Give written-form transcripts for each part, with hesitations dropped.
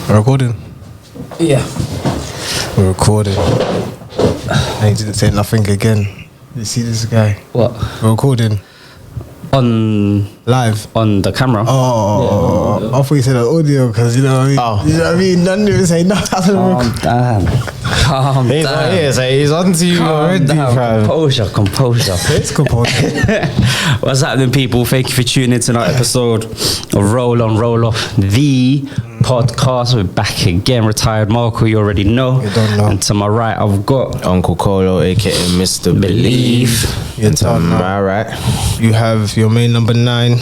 We're recording. Yeah. We're recording. And he didn't say nothing again. You see this guy? What? We're recording. On Live. on the camera. Oh, I thought you said audio because you know what I mean. Oh. You know what I mean? None of you say nothing. Calm down. He's on to you already, fam. Composure. It's composure. What's happening, people? Thank you for tuning in to another episode of Roll On, Roll Off, the podcast. We're back again. Retired Marco, you already know. You don't know. And to my right, I've got Uncle Colo, aka Mr. Believe. You don't know. All right. You have your main number 9.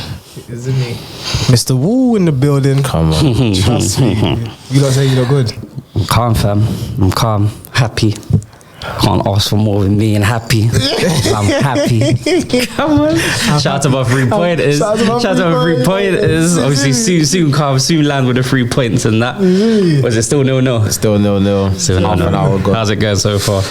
Isn't me? Mr. Woo in the building. Come on. Trust me. You don't say you look good. I'm calm, fam. I'm calm. Happy. Can't ask for more than being happy. I'm happy. Come on. Shout out to my 3 pointers. Shout out to my 3 pointers. Obviously, soon land with the 3 points and that. Was it still 0-0? Still 0-0. Still Half an hour ago. How's it going so far?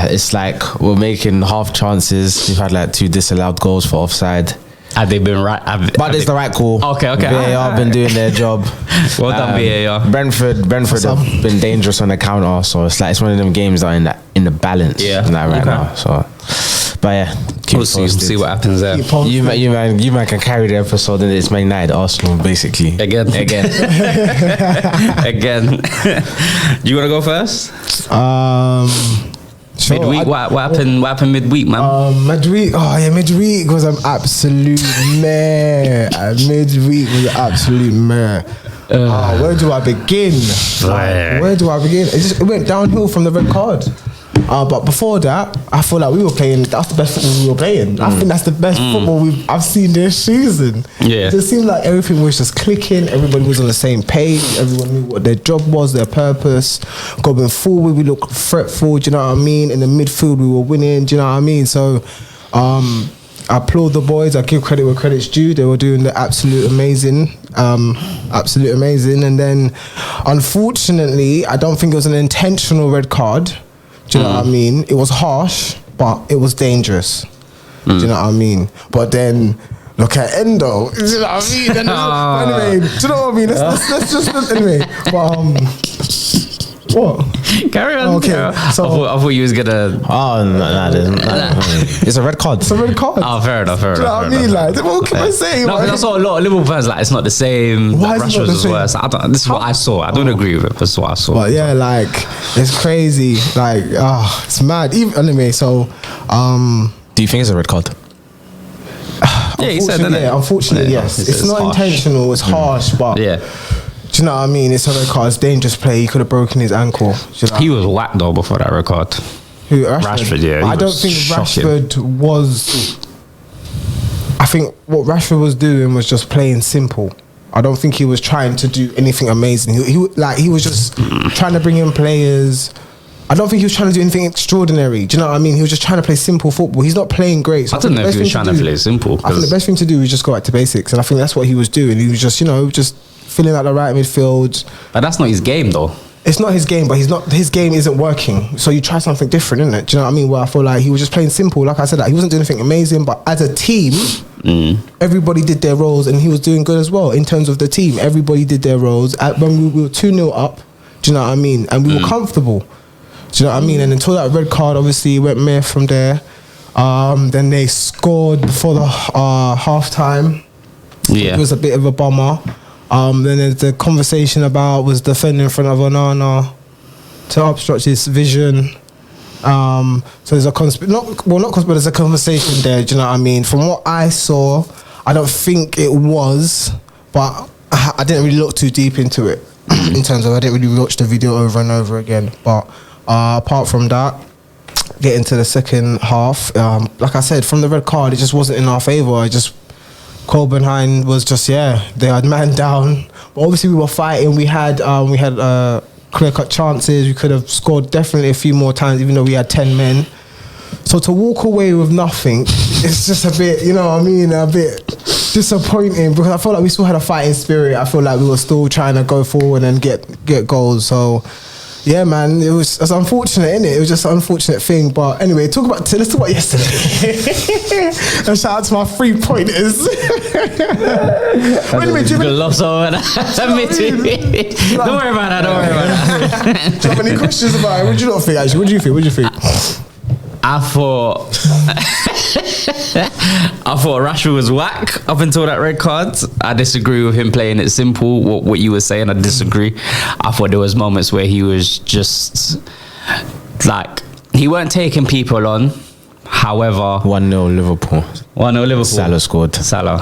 It's like we're making half chances. We've had like 2 disallowed goals for offside. Have they been right? But it's the right call. Okay. VAR have been doing their job. Well done, VAR. Brentford have been dangerous on the counter, so it's like it's one of them games that are in the balance. Yeah. Like right now. So, but yeah, We'll see what happens there. You man can carry the episode, and it's Man United, Arsenal, basically. Again. Do you want to go first? Sure, Midweek. What happened midweek, man? Midweek. Oh yeah, midweek was an absolute mare. Midweek was an absolute mare. Where do I begin? It went downhill from the red card. But before that, I feel like we were playing. That's the best football we were playing. I think that's the best football I've seen this season. Yeah. It just seemed like everything was just clicking. Everybody was on the same page. Everyone knew what their job was, their purpose. Going forward, we looked fretful. Do you know what I mean? In the midfield, we were winning. Do you know what I mean? So, I applaud the boys. I give credit where credit's due. They were doing the absolute amazing. And then, unfortunately, I don't think it was an intentional red card. Do you know what I mean? It was harsh, but it was dangerous. Do you know what I mean? But then look at Endo. Do you know what I mean? Anyway, do you know what I mean? Let's just anyway. But what? Carry on. Okay, so I thought you was gonna. Oh no, it's a red card. it's a red card. Oh, fair enough. Do you know what I mean? Like, what can I say? No, Like, I saw a lot of Liverpool fans like it's not the same. Why Like, is it not Rashford the was same? worse. This is what I saw. I don't agree with it. That's what I saw. But yeah, like it's crazy. Like, it's mad. Even anyway, so Do you think it's a red card? Yeah, he said that. Unfortunately, yes. It's not harsh. intentional. It's harsh, but Yeah, do you know what I mean? It's a red card. It's dangerous play. He could have broken his ankle. Do you know? he was whacked though before that record. Who, Rashford, yeah, he I don't was think shocking. Rashford was. I think what Rashford was doing was just playing simple. I don't think he was trying to do anything amazing. He was just trying to bring in players. I don't think he was trying to do anything extraordinary. Do you know what I mean? He was just trying to play simple football. He's not playing great. So I don't know if he was trying to play simple. I think the best thing to do is just go back to basics, and I think that's what he was doing. He was just, just filling out the right midfield. But that's not his game though. It's not his game, but his game isn't working. So you try something different, isn't it? Do you know what I mean? Where I feel like he was just playing simple. Like I said, he wasn't doing anything amazing, but as a team, everybody did their roles, and he was doing good as well. In terms of the team, everybody did their roles. When we were 2-0 up, do you know what I mean? And we were comfortable. Do you know what I mean? And until that red card, obviously, went meh from there. Then they scored before the half time. Yeah, It was a bit of a bummer. Then there's the conversation about was defending in front of Onana to obstruct his vision. So there's a there's a conversation there. Do you know what I mean? From what I saw, I don't think it was, but I didn't really look too deep into it. In terms of I didn't really watch the video over and over again. But apart from that, getting to the second half, like I said, from the red card, it just wasn't in our favour. Copenhagen was just, they had man down. But obviously we were fighting. We had clear-cut chances. We could have scored definitely a few more times, even though we had 10 men. So to walk away with nothing, it's just a bit, a bit disappointing, because I felt like we still had a fighting spirit. I feel like we were still trying to go forward and get goals. So Yeah, man, it's unfortunate, innit? It was just an unfortunate thing. But anyway, let's talk about yesterday. And shout out to my 3-pointers. Anyway, do you Don't worry about that. do you have any questions about it? What do you not think, actually? What do you think? I thought Rashford was whack up until that red card. I disagree with him playing it simple. What you were saying, I disagree. I thought there was moments where he was just like he weren't taking people on. However, 1-0 Liverpool. 1-0 Liverpool. Salah scored.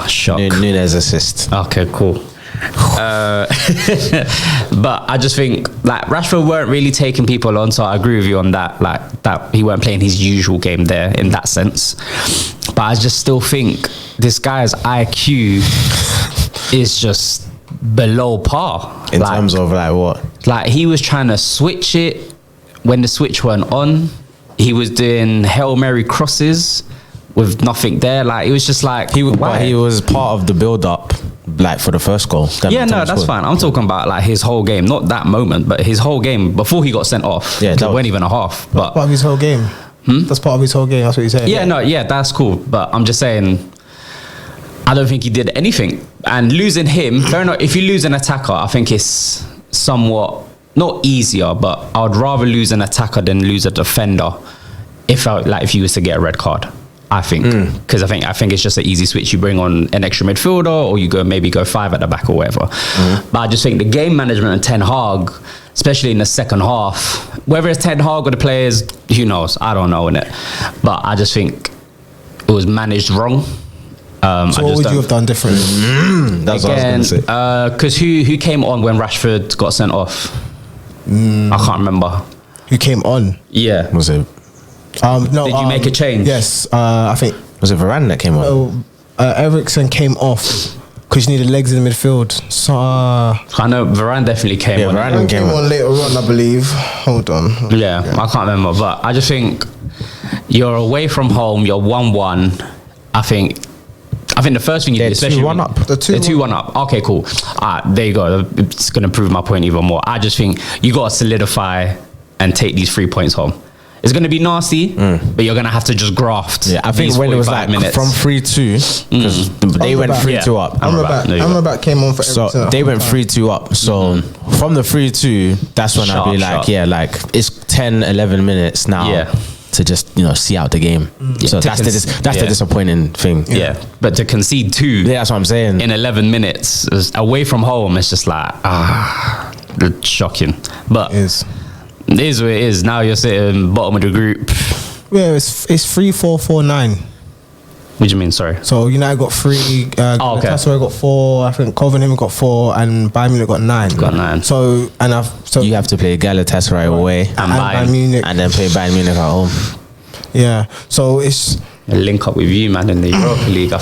Shock. Nunes assist. Okay, cool. But I just think like Rashford weren't really taking people on, so I agree with you on that. Like that he weren't playing his usual game there in that sense. But I just still think this guy's IQ is just below par. In terms of like what? Like he was trying to switch it when the switch weren't on. He was doing Hail Mary crosses with nothing there. Like it was just like he was part of the build up. Like for the first goal. Yeah, no, that's fine. I'm talking about like his whole game, not that moment, but his whole game before he got sent off. Yeah, it wasn't even a half. But part of his whole game. That's part of his whole game. That's what you're saying. Yeah, that's cool. But I'm just saying, I don't think he did anything. And losing him, fair enough. If you lose an attacker, I think it's somewhat not easier, but I would rather lose an attacker than lose a defender. If you was to get a red card. I think because I think it's just an easy switch. You bring on an extra midfielder, or you go 5 at the back or whatever. But I just think the game management of Ten Hag, especially in the second half, whether it's Ten Hag or the players, who knows? I don't know, innit? But I just think it was managed wrong. So what would you have done differently? That's what I was going to say. Because who came on when Rashford got sent off? I can't remember. Who came on? Yeah. Was it? No. Did you make a change? Yes, I think. Was it Varane that came on? Eriksen came off because you needed legs in the midfield. So I know Varane definitely came on. Varane came on later on, I believe. Hold on. Yeah, I can't remember, but I just think you're away from home. You're 1-1. I think the first thing you do, especially 2-1 up. They're 2-1 up. Okay, cool. There you go. It's going to prove my point even more. I just think you got to solidify and take these 3 points home. It's going to be nasty, but you're going to have to just graft. Yeah, I think when it was like minutes. from 3-2, because they went 3-2 up. Amrabat came on for so everything. they went 3-2 up. So from the 3-2, that's when I'd be like, it's 10, 11 minutes now to just see out the game. So that's the disappointing thing. Yeah, but to concede 2, that's what I'm saying. In 11 minutes away from home, it's just like shocking. But it is what it is. Now you're sitting bottom of the group. Yeah, it's 3-4-4-9. What do you mean? Sorry. So United got 3. Galatasaray got 4. I think Covenham got 4, and Bayern Munich got 9. So you have to play Galatasaray away and Bayern Munich, and then play Bayern Munich at home. Yeah. So it's a link up with you, man, in the Europa League. I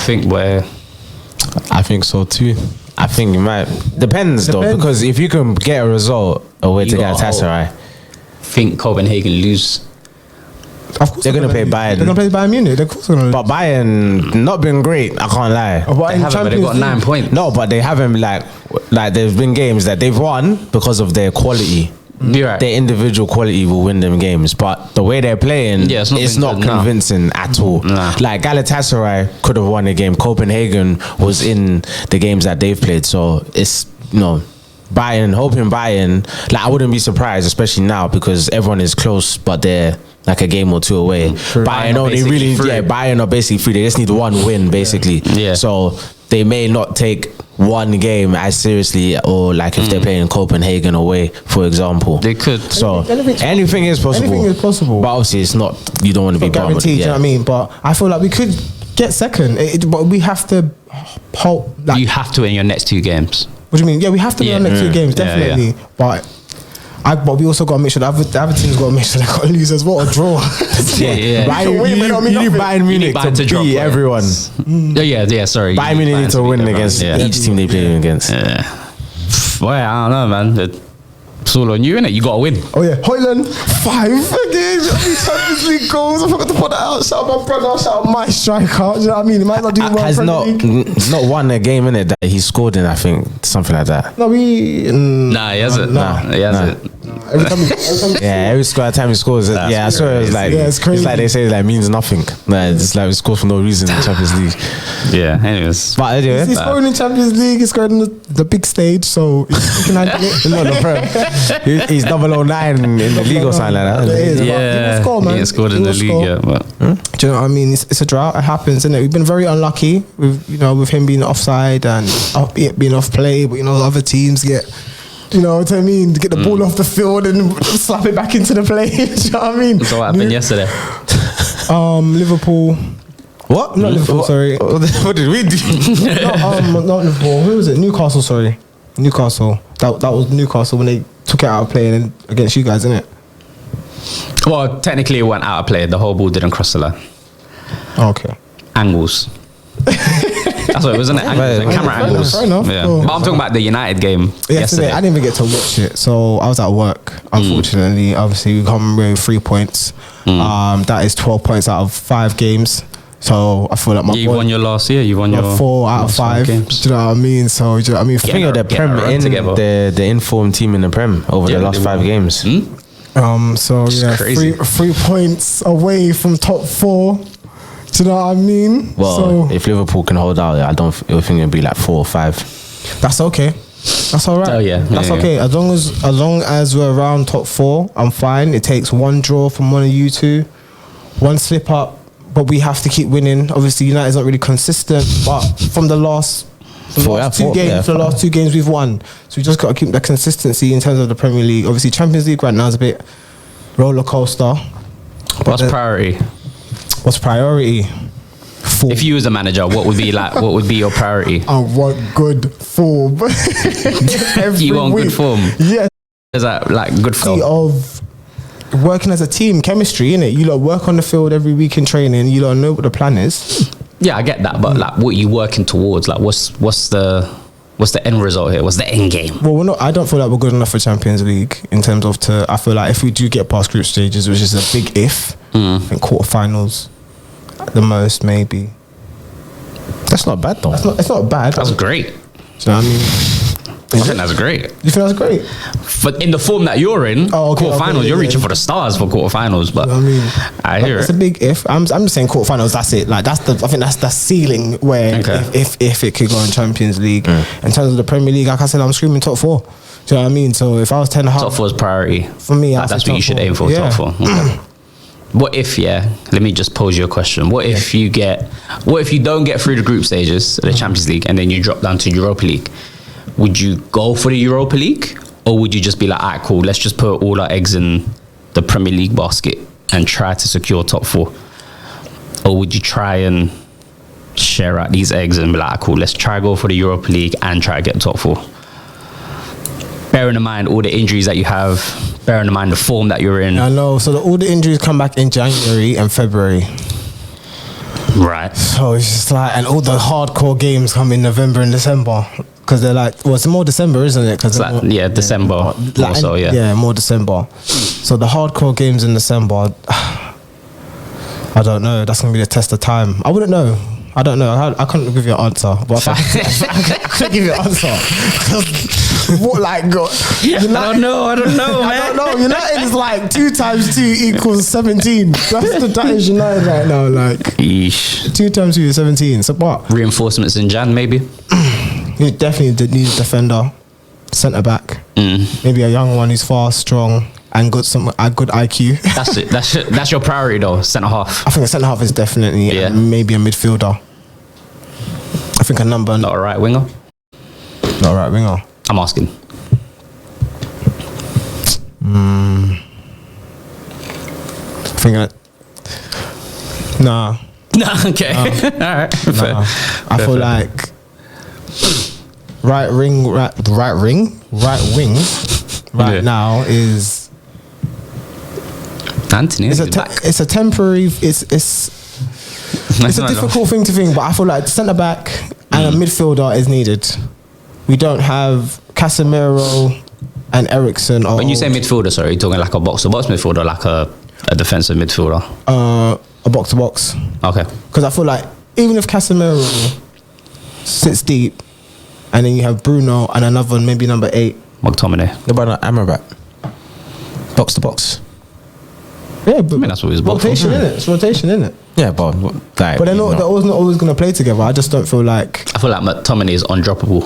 think so too. I think you might. Depends though, because if you can get a result away to Galatasaray. Think Copenhagen lose. Of course they're going to play Bayern. They're going to play Bayern Munich. Of course they're going to. But Bayern not been great. I can't lie. They got 9 points. No, but they haven't like there's been games that they've won because of their quality. You're right. Their individual quality will win them games, but the way they're playing, it's not convincing at all. Nah. Like Galatasaray could have won a game. Copenhagen was in the games that they've played, so it's Bayern, like I wouldn't be surprised, especially now because everyone is close, but they're like a game or 2 away. Bayern are basically free. They just need 1 win, basically. Yeah. So they may not take 1 game as seriously, or like if they're playing Copenhagen away, for example. They could. So anything is possible. Anything is possible. But obviously, it's not. You don't want to be guaranteed. Do you know what I mean? But I feel like we could get second, but we have to hold. You have to win your next 2 games. What do you mean? Yeah, we have to win our next 2 games, definitely. Yeah. But we also got to make sure the other team's got to make sure they got to lose as well or draw. You need Bayern Munich to beat everyone. Sorry. Bayern Munich need to win against each team they play against. Yeah. Boy, I don't know, man. It's all on you, innit? You got to win. Oh yeah, Højlund 5 again. Champions League goals. I forgot to put that out. Shout out my brother. Shout out my striker. Do you know what I mean? He might not do well. Has not won a game in it that he scored in. I think something like that. No, he hasn't. Nah, he hasn't. every time he scores, I swear it was like it's crazy. It's like they say it like means nothing. Like it's like he scores for no reason in the Champions League. Yeah, anyways. But anyway, He's scoring in Champions League. He's scoring in the big stage. So he can handle it. not the Prem. He's 009 in the league or something like that. Yeah, he score, man. he ain't scored in the league yet. But Do you know what I mean? It's a drought. It happens, isn't it? We've been very unlucky with with him being offside and being off play. But other teams get. You know what I mean? Get the ball off the field and slap it back into the play. Do you know what I mean? so what happened yesterday? Liverpool. What? Not Liverpool, sorry. What did we do? Not Liverpool. Who was it? Newcastle, sorry. Newcastle. That was Newcastle when they took it out of play and then against you guys, isn't it? Well, technically it went out of play. The whole ball didn't cross the line. Okay. Angles. That's what it was, isn't it? Angles, camera angles. Fair enough. Yeah. Cool. But I'm talking about the United game yesterday. I didn't even get to watch it, so I was at work. Unfortunately, obviously we come with 3 points. That is 12 points out of 5 games. So I feel like you won your last year. You won your 4 out of 5 games. Do you know what I mean? So do you know what I mean? I think you're the Prem the informed team in the Prem over the last 5 games. So yeah, 3 points away from top 4. Do you know what I mean? Well, if Liverpool can hold out, I don't think it'll be like 4 or 5. That's okay. That's all right. Oh, yeah. That's okay. As long as we're around top 4, I'm fine. It takes 1 draw from one of you two, 1 slip up, but we have to keep winning. Obviously, United's not really consistent, but from the last 2 games we've won. So we just got to keep that consistency in terms of the Premier League. Obviously, Champions League right now is a bit roller coaster. What's priority? What's priority? Form. If you was a manager, what would be your priority? I want good form. You want good form? Yeah. Is that like good form? Of working as a team, chemistry, innit? You lot work on the field every week in training. You lot know what the plan is. Yeah, I get that, but like, what are you working towards? Like, what's the end result here? What's the end game? Well, I don't feel like we're good enough for Champions League in terms of I feel like if we do get past group stages, which is a big if, I think quarterfinals, at the most, maybe. That's not bad though. It's not bad. That's great. Do you know what I mean? I think that's great. You think that's great? But in the form that you're in, quarterfinals, you're reaching for the stars for quarterfinals. But you know I hear it's a big if. I'm just saying quarterfinals. That's it. Like I think that's the ceiling where if it could go in Champions League. In terms of the Premier League, like I said, I'm screaming top 4. Do you know what I mean? So if I was 10.5, top 4 is priority for me. That's what you should aim for. Yeah. Top 4. Okay. What if? Yeah, let me just pose you a question. What if you don't get through the group stages of the Champions League and then you drop down to Europa League? Would you go for the Europa League, or would you just be like, alright, cool, let's just put all our eggs in the Premier League basket and try to secure top 4? Or would you try and share out these eggs and be like, cool, let's try go for the Europa League and try to get top 4? Bearing in mind all the injuries that you have, bearing in mind the form that you're in. I know. So all the injuries come back in January and February. Right. So it's just like, and all the hardcore games come in November and December. Because they're like, well, it's more December, isn't it? Cause like, December. Like, also, yeah, more December. So the hardcore games in December, I don't know. That's going to be the test of time. I wouldn't know. I don't know. I couldn't give you an answer. But I couldn't give you an answer. What, like, United, I don't know, man. I don't know. United is like 2 times 2 equals 17. That is United right now. Like, Eesh. 2 times 2 is 17. So what? Reinforcements in Jan, maybe? You definitely need a defender, centre back. Maybe a young one who's fast, strong, and got a good IQ. That's it. That's your priority though. Centre half. I think a centre half is definitely maybe a midfielder. I think a number. Not a right winger. Not a right winger. I'm asking. I think nah. Okay. All right. Nah. I feel like right wing right now is Anthony. It's a temporary. It's a difficult thing to think, but I feel like centre back and a midfielder is needed. We don't have Casemiro and Eriksen. When you say midfielder, sorry, you're talking like a box-to-box midfielder, like a defensive midfielder? A box-to-box. Okay. Because I feel like even if Casemiro sits deep, and then you have Bruno and another maybe number 8. McTominay. What about Amrabat? box to box. Yeah, but I mean, that's what he's built for. rotation, innit? It's rotation, innit? Yeah, but like, But they're not always going to play together. I just don't feel like I feel like McTominay is undroppable.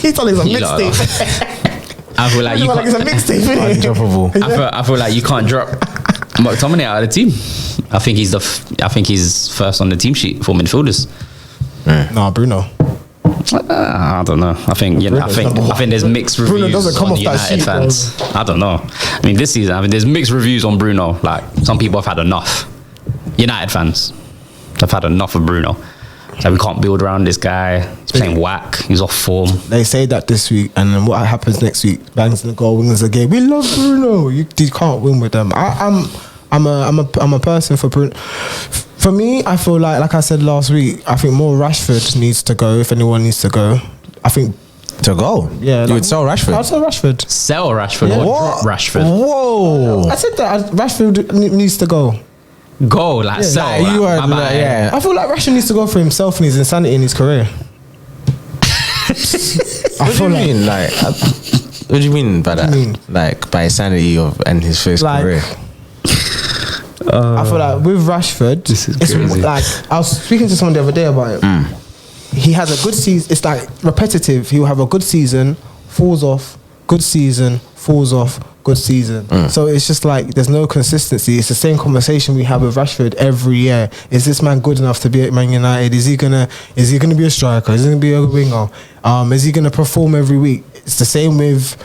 he's on his You lot mixtape. I feel like you Like it's a can't, mixtape, innit? Undroppable. I feel like you can't drop McTominay out of the team. I think he's first on the team sheet for midfielders. Nah, Bruno. I don't know. I think I think there's mixed Bruno reviews doesn't come on off that United sheet, fans. I don't know. I mean, this season, there's mixed reviews on Bruno. Like some people have had enough. United fans have had enough of Bruno. So we can't build around this guy. He's playing whack. He's off form. They say that this week, and then what happens next week? Bangs in the goal, wins the game. We love Bruno. You can't win with them. I'm a person for Bruno. For me, I feel like I said last week, I think more Rashford needs to go. If anyone needs to go, I think To go? yeah. You would sell Rashford? I'd sell Rashford. Sell Rashford Yeah. or What? drop Rashford. Whoa. I said that Rashford needs to go. Go, like sell. Like, like, you are, bye-bye. like, yeah. I feel like Rashford needs to go for himself and his insanity in his career. What do you mean? Like, what do you mean by that? do you mean? Like, by sanity and his first Like, career? I feel like with Rashford, This is it's crazy. like I was speaking to someone the other day about it. He has a good season. It's like repetitive. He will have a good season, falls off, good season, falls off, good season. So it's just like there's no consistency. It's the same conversation we have with Rashford every year. Is this man good enough to be at Man United? Is he gonna be a striker? Is he gonna be a winger? Is he gonna perform every week? It's the same with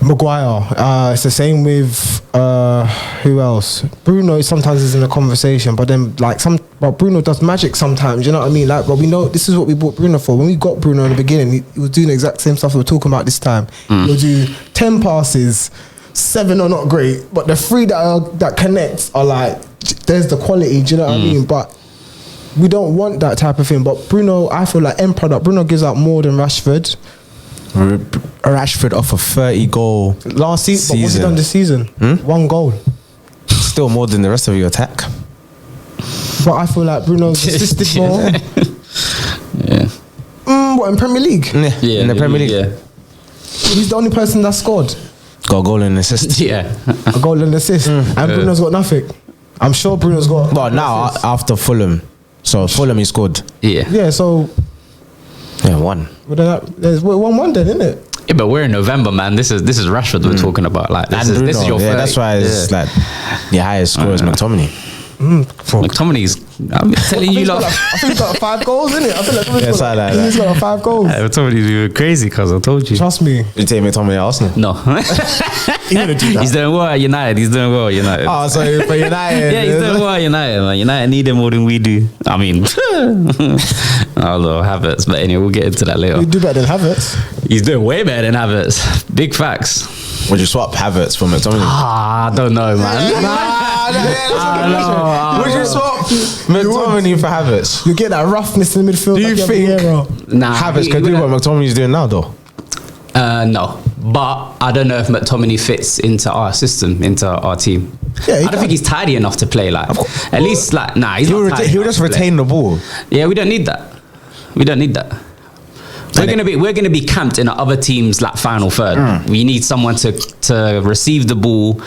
Maguire. It's the same with who else? Bruno sometimes is in the conversation, but then but Bruno does magic sometimes. You know what I mean? Like, but we know this is what we bought Bruno for. When we got Bruno in the beginning, he was doing the exact same stuff we were talking about this time. He'll do 10 passes, 7 are not great, but the 3 that connect are like there's the quality. Do you know what I mean? But we don't want that type of thing. But Bruno, I feel like end product. Bruno gives out more than Rashford. Rashford off a 30 goal Last season, but what's he season. done this season? 1 goal. Still more than the rest of your attack. But I feel like Bruno's assisted more. Yeah. What, in Premier League? Yeah, in the Premier League. Yeah. He's the only person that scored Got a goal and assist. Yeah. a goal and assist, and Bruno's got nothing. I'm sure Bruno's got. Well, now after Fulham. So Fulham he scored. Yeah. Yeah, so Yeah, 1. there's 1-1 then, isn't it? Yeah, but we're in November, man. This is Rashford we're talking about. Like this And is your Bruno, yeah, 30. that's why it's like the highest score is McTominay. McTominay's. I'm telling you, lot. I think he's got 5 goals, isn't it? I feel like Yeah, something like he's got 5 goals. McTominay's crazy because I told you. Trust me. You take McTominay at Arsenal? No. He's gonna do that. He's doing well at United. He's doing well at United. Oh, so for United. Yeah, he's doing well at United, man. United need him more than we do. I mean, I don't know, Havertz. But anyway, we'll get into that later. We do better than Havertz. He's doing way better than Havertz. Big facts. Would you swap Havertz for McTominay? I don't know, man. Would you swap McTominay for Havertz? You get that roughness in the midfield. Do you like think Vieira. Nah, Havertz can do what McTominay's doing now, though? No, but I don't know if McTominay fits into our system, into our team. Yeah, he I don't think he's tidy enough to play. Like, at least, like, nah, he's not tidy He'll enough just to play. retain the ball. Yeah, we don't need that. We don't need that. We're gonna be camped in the other team's like final third. We need someone to receive the ball,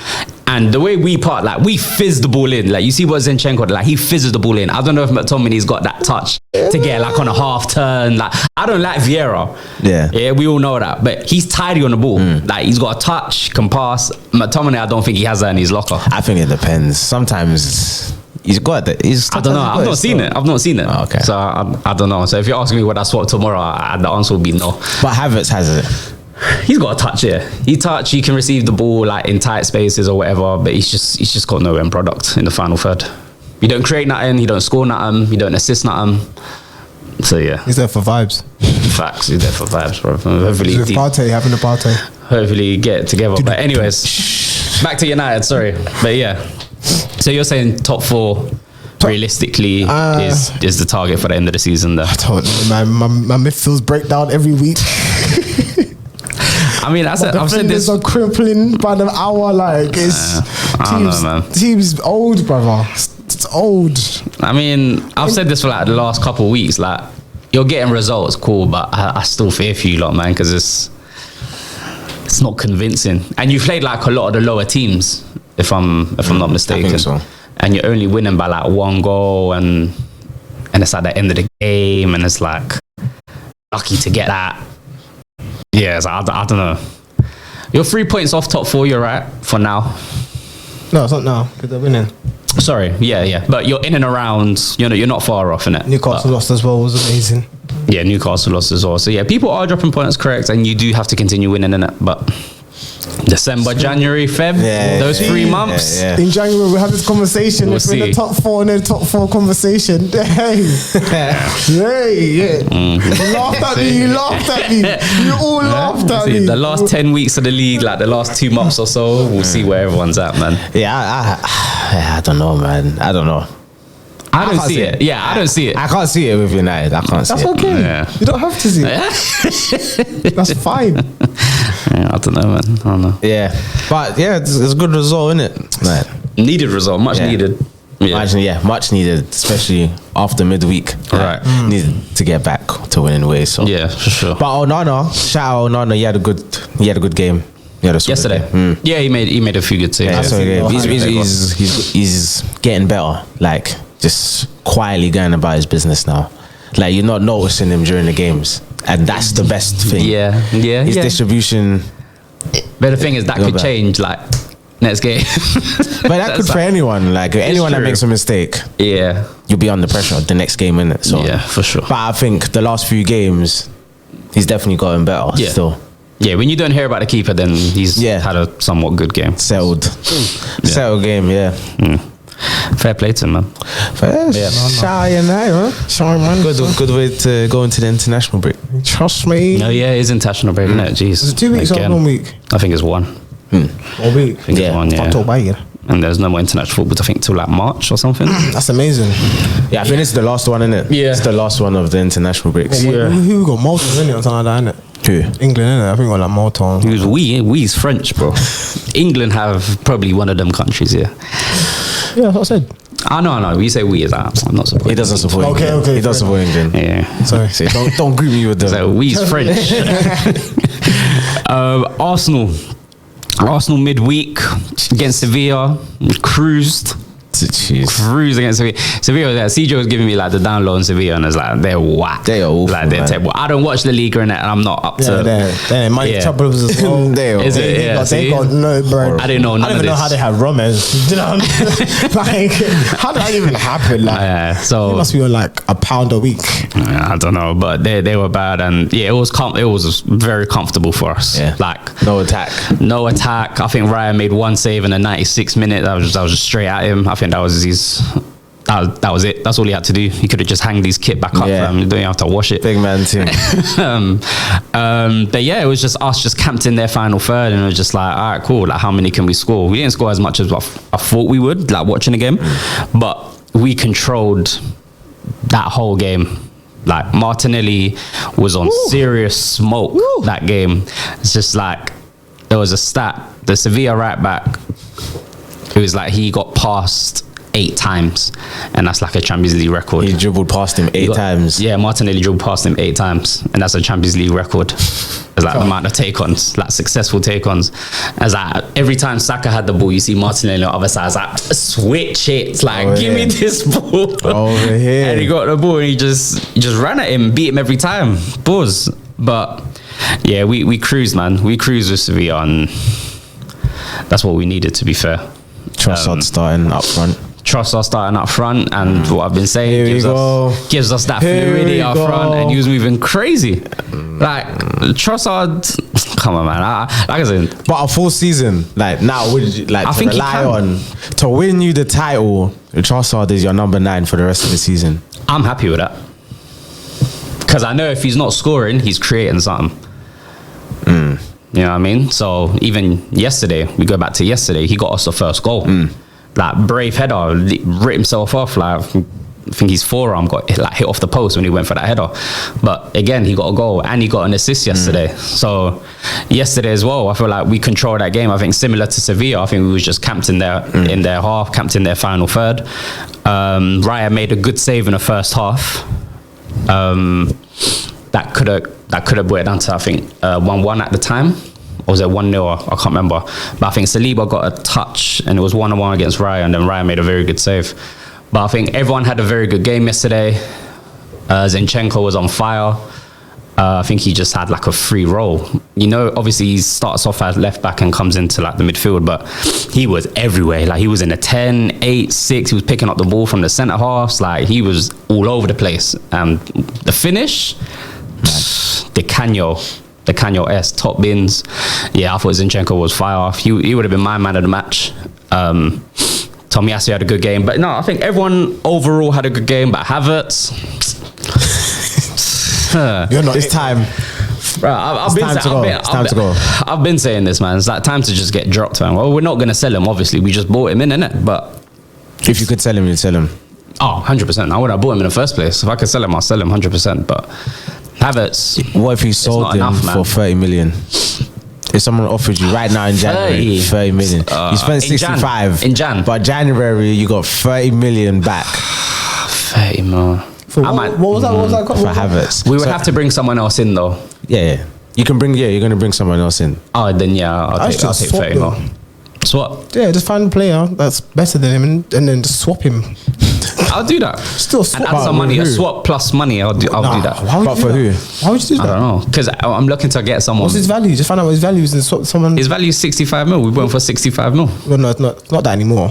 and the way we part, like we fizz the ball in. Like you see what Zinchenko, like he fizzes the ball in. I don't know if McTominay's got that touch to get like on a half turn. Like I don't like Vieira. Yeah, we all know that, but he's tidy on the ball. Like he's got a touch, can pass. McTominay, I don't think he has that in his locker. I think it depends. Sometimes he's got that. I don't know. I've not seen it. Oh, okay. So I don't know. So if you're asking me what I swap tomorrow, the answer will be no. But Havertz has it. He's got a touch here. He can receive the ball like in tight spaces or whatever, but he's just got no end product in the final third. He don't create nothing. He don't score nothing. He don't assist nothing. So yeah, He's there for vibes. facts. He's there for vibes, bro. Hopefully, He's with Partey, having a party. hopefully get it together. But anyways, back to United. Sorry, but yeah. So you're saying top 4 realistically is the target for the end of the season, though? I don't know, man. My midfields break down every week. I mean, I've said this. are crippling by the hour. Like it's I don't know, man. Team's old, brother. It's old. I mean, I've said this for like the last couple of weeks. Like, you're getting results, cool, but I still fear for you lot, man, because it's it's not convincing. And you played like a lot of the lower teams, if I'm not mistaken. I think so. And you're only winning by like 1 goal, and it's at the end of the game, and it's like lucky to get that. Yeah, so I don't know. You're 3 points off top 4. You're right for now. No, it's not now because they're winning. Sorry, yeah, but you're in and around. You're not far off, innit? Newcastle lost as well, was amazing. Yeah, Newcastle lost as well. So yeah, people are dropping points, correct, and you do have to continue winning, innit? But December, January, Feb, those 3 months. Yeah. In January, we have this conversation. We'll If we're in the top 4 and then top 4 conversation. Hey, yeah. You laughed at me. You all laughed at me. The last 10 weeks of the league, like the last 2 months or so, we'll see where everyone's at, man. Yeah, I don't know, man. I don't know. I don't see it. Yeah, I don't see it. I can't see it with United. I can't see it. That's okay. Yeah. You don't have to see it. That's fine. Yeah, I don't know, man. I don't know. Yeah, but yeah, it's a good result, isn't it? Like, Needed result, much needed. Yeah. Much needed, especially after midweek. Right. Needed to get back to winning ways. So Yeah, for sure. But Onana, shout out Onana, he had a good game. He had a solid Yesterday, game. Yeah, he made a few good saves. Yeah, Yeah. so yeah, he's getting better. Like just quietly going about his business now. Like you're not noticing him during the games, and that's the best thing. Yeah. His distribution. But the thing is, that could change like next game. But that could for anyone. Like anyone that true. makes a mistake, Yeah, you'll be under pressure the next game, innit? So yeah, for sure. But I think the last few games, he's definitely gotten better. Yeah. Still Yeah, when you don't hear about the keeper, then he's had a somewhat good game. settled game. Yeah. Fair play to him, man. Shy and I, man. Sorry, man. Good way to go into the international break. Trust me. No, yeah, it is international break, isn't it? Jeez. Is it 2 weeks or Again. 1 week? I think it's 1. 1 week. I think it's 1, yeah. I'll talk about it. And there's no more international football, I think, till like March or something. That's amazing. Yeah, I think it's the last one, innit? Yeah. It's the last one of the international breaks. Who got Malta, innit? Or something like that, innit? Who? England, innit? I think we got like Malta. Because we's French, bro. England have probably one of them countries, yeah. Yeah, that's what I said. No. We say we is that. I'm not supporting. He doesn't support Okay, England. okay, He does fair support England. Yeah. Sorry. See, don't group me with them. So we's French. Arsenal midweek against Sevilla, cruised against Sevilla. Sevilla, CJ was giving me like the down low on Sevilla, and it's like they're whack. They are awful, like they're man. terrible. I don't watch the Liga and I'm not up to. They might Yeah. troubles as well. Is it? Yeah, They got no, bro. I didn't know none I don't of even know this. how they have Romez. Do you know what I mean? Like, how did that even happen? Like, so it must be on like £1 a week. I don't know, but they were bad, and yeah, it was very comfortable for us. Yeah. Like No attack. no attack. I think Ryan made 1 save in the 96th minute. That was just straight at him. I think that was that was it. That's all he had to do. He could have just hanged his kit back up. Yeah. You don't have to wash it. Big man team. But yeah, it was just us just camped in their final third, and it was just like, all right, cool. Like, how many can we score? We didn't score as much as I thought we would, like watching the game, but we controlled that whole game. Like Martinelli was on serious smoke that game. It's just like there was a stat. The Sevilla right back, it was like he got passed 8 times, and that's like a Champions League record. He dribbled past him 8 times. Yeah, Martinelli dribbled past him 8 times, and that's a Champions League record. It's like the amount of take-ons, like successful take-ons. As like every time Saka had the ball, you see Martinelli on the other side. It's like, switch it, like give me this ball over here. And he got the ball, and he just ran at him, beat him every time. Buzz. But yeah, we cruised, man. We cruised with Sevilla, and that's what we needed. To be fair, Trossard starting up front. Trossard starting up front, and what I've been saying gives us that fluidity up front, and he was moving crazy. Like Trossard, come on, man. Like I said, But a full season, like now, would you, like I to think he rely can. on to win you the title? Trossard is your number 9 for the rest of the season. I'm happy with that, because I know if he's not scoring, he's creating something. You know what I mean? So even yesterday, we go back to yesterday, he got us the first goal. Like brave header, ripped himself off. Like I think his forearm got like hit off the post when he went for that header. But again, he got a goal and he got an assist yesterday. So yesterday as well, I feel like we controlled that game. I think similar to Sevilla, I think we was just camped in their half, camped in their final third. Raya made a good save in the first half. That could have brought it down to, I think, 1-1 at the time. or was it 1-0? I can't remember. But I think Saliba got a touch, and it was 1-1 against Raya, and then Raya made a very good save. But I think everyone had a very good game yesterday. Zinchenko was on fire. I think he just had like a free role. You know, obviously he starts off as left back and comes into like the midfield, but he was everywhere. Like he was in a 10, 8, 6. He was picking up the ball from the centre halves. Like he was all over the place. The finish, the Canyo S, top bins. Yeah, I thought Zinchenko was fire. He would have been my man of the match. Tomiyasu had a good game. But no, I think everyone overall had a good game, but Havertz... It's time. It's time to go. I've been saying this, man. It's like time to just get dropped, man. Well, we're not going to sell him, obviously. We just bought him in, innit? But if you could sell him, you'd sell him. Oh, 100%. I would have bought him in the first place. If I could sell him, I'll sell him 100%. But Havertz... What if you sold him for 30 million? If someone offered you right now in January 30 million, you spent 65 in Jan, but January you got 30 million back. 30 million. What was that? For Havertz. We would have to bring someone else in though. Yeah. You can bring. Yeah, you're going to bring someone else in. Oh, then yeah, I'll take 30 million. Swap. Yeah, just find a player that's better than him and then just swap him. I'll do that. Still swap. And add some money. A swap plus money. I'll do that. But for who? Why would you do that? I don't know. Because I'm looking to get someone. What's his value? Just find out what his value is and swap someone. His value is 65 mil. We went for 65 mil. Well, no, it's not that anymore.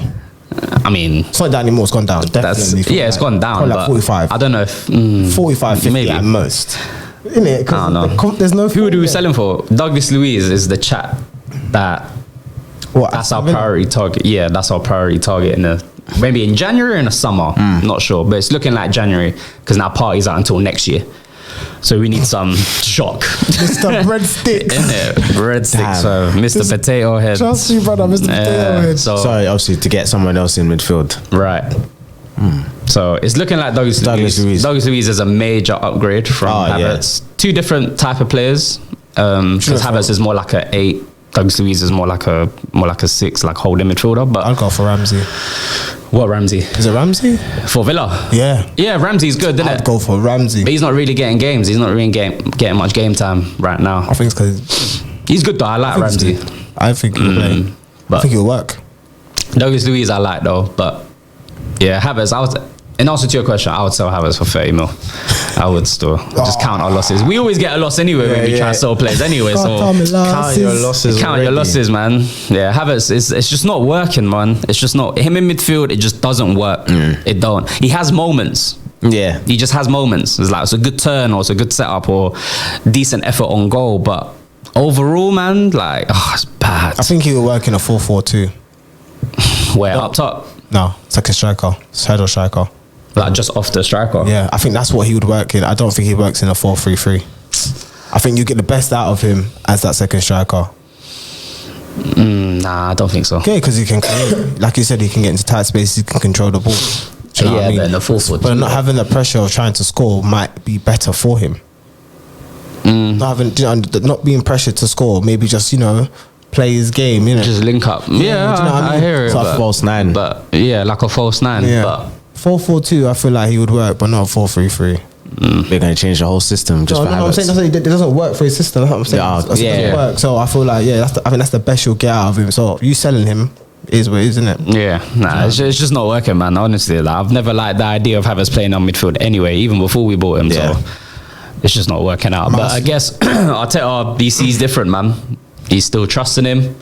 I mean, it's not that anymore. It's gone down. Definitely. It's gone down. Like 45. I don't know if 45, 50 maybe at most. Isn't it? I don't know. There's no. Who do we sell him for? Douglas Luiz is the chat that. That's our priority target. Yeah, that's our priority target maybe in January or in the summer. Not sure, but it's looking like January because now party's out until next year. So we need some shock. Mr. Breadsticks. Innit? Breadsticks. So Mr. Potato Head. Trust me, brother, Mr. Potato Head. Sorry, obviously, to get someone else in midfield. Right. So it's looking like Douglas Luiz. Douglas Luiz is a major upgrade from Havertz. Yeah. Two different type of players. Because Havertz is more like a 8. Douglas Luiz is more like a 6, like holding midfielder. But I'll go for Ramsey. What Ramsey? Is it Ramsey? For Villa? Yeah. Yeah, Ramsey's good, isn't it? I'd go for Ramsey. But he's not really getting games. He's not really getting much game time right now. I think it's because... He's good though. I like Ramsey. I think he'll play. I think he'll work. Douglas Luiz I like though. But yeah, Havertz, in answer to your question, I would sell Havertz for 30 mil. I would still just count our losses. We always get a loss anyway when we try to sell players anyway. So count your losses. Count your losses, man. Yeah, Havertz it's just not working, man. It's just not him in midfield. It just doesn't work. It don't. He has moments. Yeah, he just has moments. It's like it's a good turn or it's a good setup or decent effort on goal, but overall, man, like it's bad. I think he will work in a 4-4-2. Where up top? No, second striker, shadow striker. Like just off the striker. Yeah, I think that's what he would work in. I don't think he works in a 4-3-3. I think you get the best out of him as that second striker. Nah, I don't think so. Okay, because he can, like you said, he can get into tight spaces, he can control the ball. Do you know what I mean? But in the 4-4-2. But not having the pressure of trying to score might be better for him. Not being pressured to score, maybe just play his game, just link up. Yeah, I hear it. It's like a false 9. But yeah, like a false 9. Yeah. But 4-4-2, I feel like he would work, but not 4-3-3. They're going to change the whole system just for I'm saying it doesn't work for his system. That's what I'm saying. It doesn't work. So I feel like I think that's the best you'll get out of him. So you selling him is what it is, isn't it? Yeah, it's just not working, man. Honestly, like, I've never liked the idea of Havertz playing on midfield anyway, even before we bought him. So it's just not working out. But I guess Arteta, BC's different, man. He's still trusting him.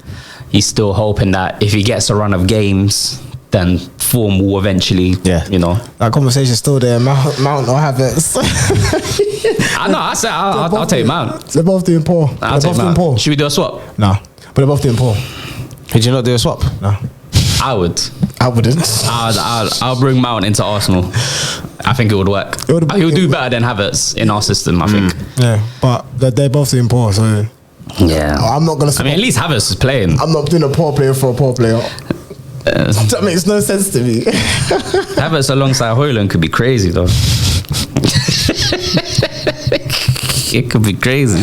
He's still hoping that if he gets a run of games, then form will eventually, That conversation's still there. Mount or Havertz. I know. I said I'll take Mount. They're both doing poor. I'll take Mount. Should we do a swap? No, but they're both doing poor. Did you not do a swap? No. I would. I wouldn't. I'll bring Mount into Arsenal. I think it would work. He'll do better than Havertz in our system, I think. Yeah, but they're both doing poor, so... Yeah. I'm not going to... I mean, at least Havertz is playing. I'm not doing a poor player for a poor player. That makes no sense to me. Havertz alongside Højlund could be crazy, though. It could be crazy.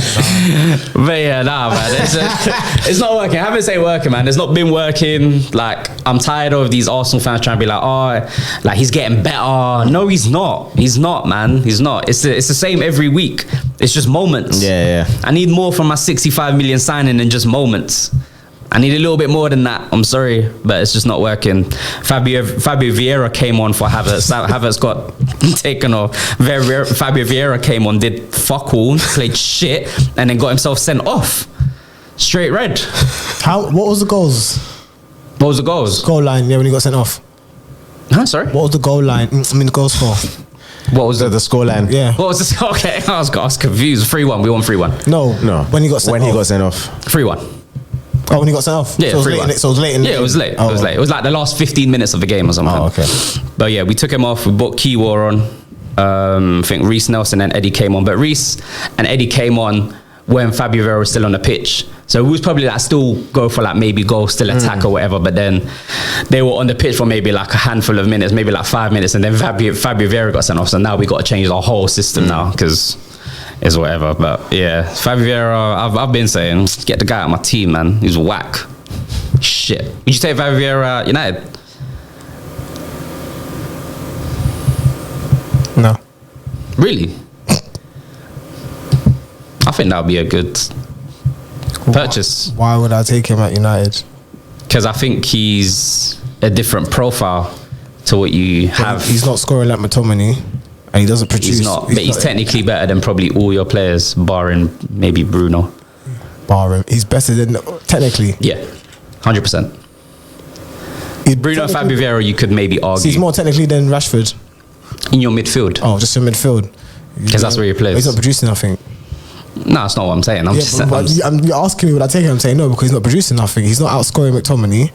But yeah, nah, man. It's not working. I haven't say working, man. It's not been working. Like, I'm tired of these Arsenal fans trying to be like, oh, like, he's getting better. No, he's not. He's not, man. He's not. It's the same every week. It's just moments. Yeah. I need more from my 65 million signing than just moments. I need a little bit more than that. I'm sorry, but it's just not working. Fabio Vieira came on for Havertz. Havertz got taken off. Fabio Vieira came on, did fuck all, played shit, and then got himself sent off. Straight red. What was the goals? What was the goals? Goal line, yeah, when he got sent off. Huh, sorry? What was the goal line? The goals for? What was the score line? Yeah. What was this? Okay, I was confused. 3-1. We won 3-1. No. When he got sent off. He got sent off. 3-1. Oh, when he got sent off? Yeah, so it was late. Yeah, it was late. Oh. It was late. It was like the last 15 minutes of the game or something. Oh, okay. But yeah, we took him off. We brought Kiwar on. I think Reece Nelson and Eddie came on. But Reece and Eddie came on when Fabio Vieira was still on the pitch. So it was probably like still go for like maybe goal, still attack or whatever. But then they were on the pitch for maybe like a handful of minutes, maybe like 5 minutes. And then Fabio Vieira got sent off. So now we got to change our whole system now because it's whatever. But yeah, Fabio Vieira, I've been saying, get the guy out of my team, man. He's whack. Shit. Would you take Fabio Vieira United? No. Really? I think that would be a good purchase. Why would I take him at United? Because I think he's a different profile to what you have. He's not scoring like McTominay, and he doesn't produce. He's not, but he's technically better than probably all your players, barring maybe Bruno. He's better than technically. Yeah, 100%. Bruno and Fabio Vieira, you could maybe argue. He's more technically than Rashford. In your midfield. Oh, just in midfield. Because that's where he plays. He's not producing nothing. No, that's not what I'm saying. I'm just saying. You're asking me would I take him? I'm saying no, because he's not producing nothing. He's not outscoring McTominay.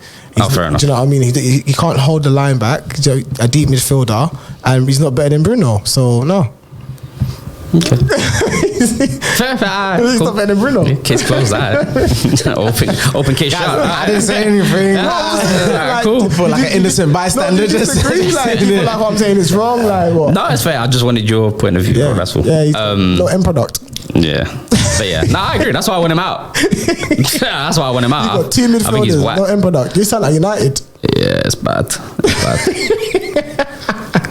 Fair enough. Do you know what I mean? He can't hold the line back. A deep midfielder, and he's not better than Bruno. So no. Okay. He's not better than Bruno. Case closed. Open case shut. I didn't say anything. Cool. For like an innocent bystander. No, just disagree. Like, you feel like what I'm saying is wrong. Like what? No, it's fair. I just wanted your point of view. Yeah, That's all. Yeah, he's no end product. Yeah, but yeah, no, I agree. That's why I want him out. That's why I want him out. You got two midfielders, no end product. You sound like United. Yeah, it's bad.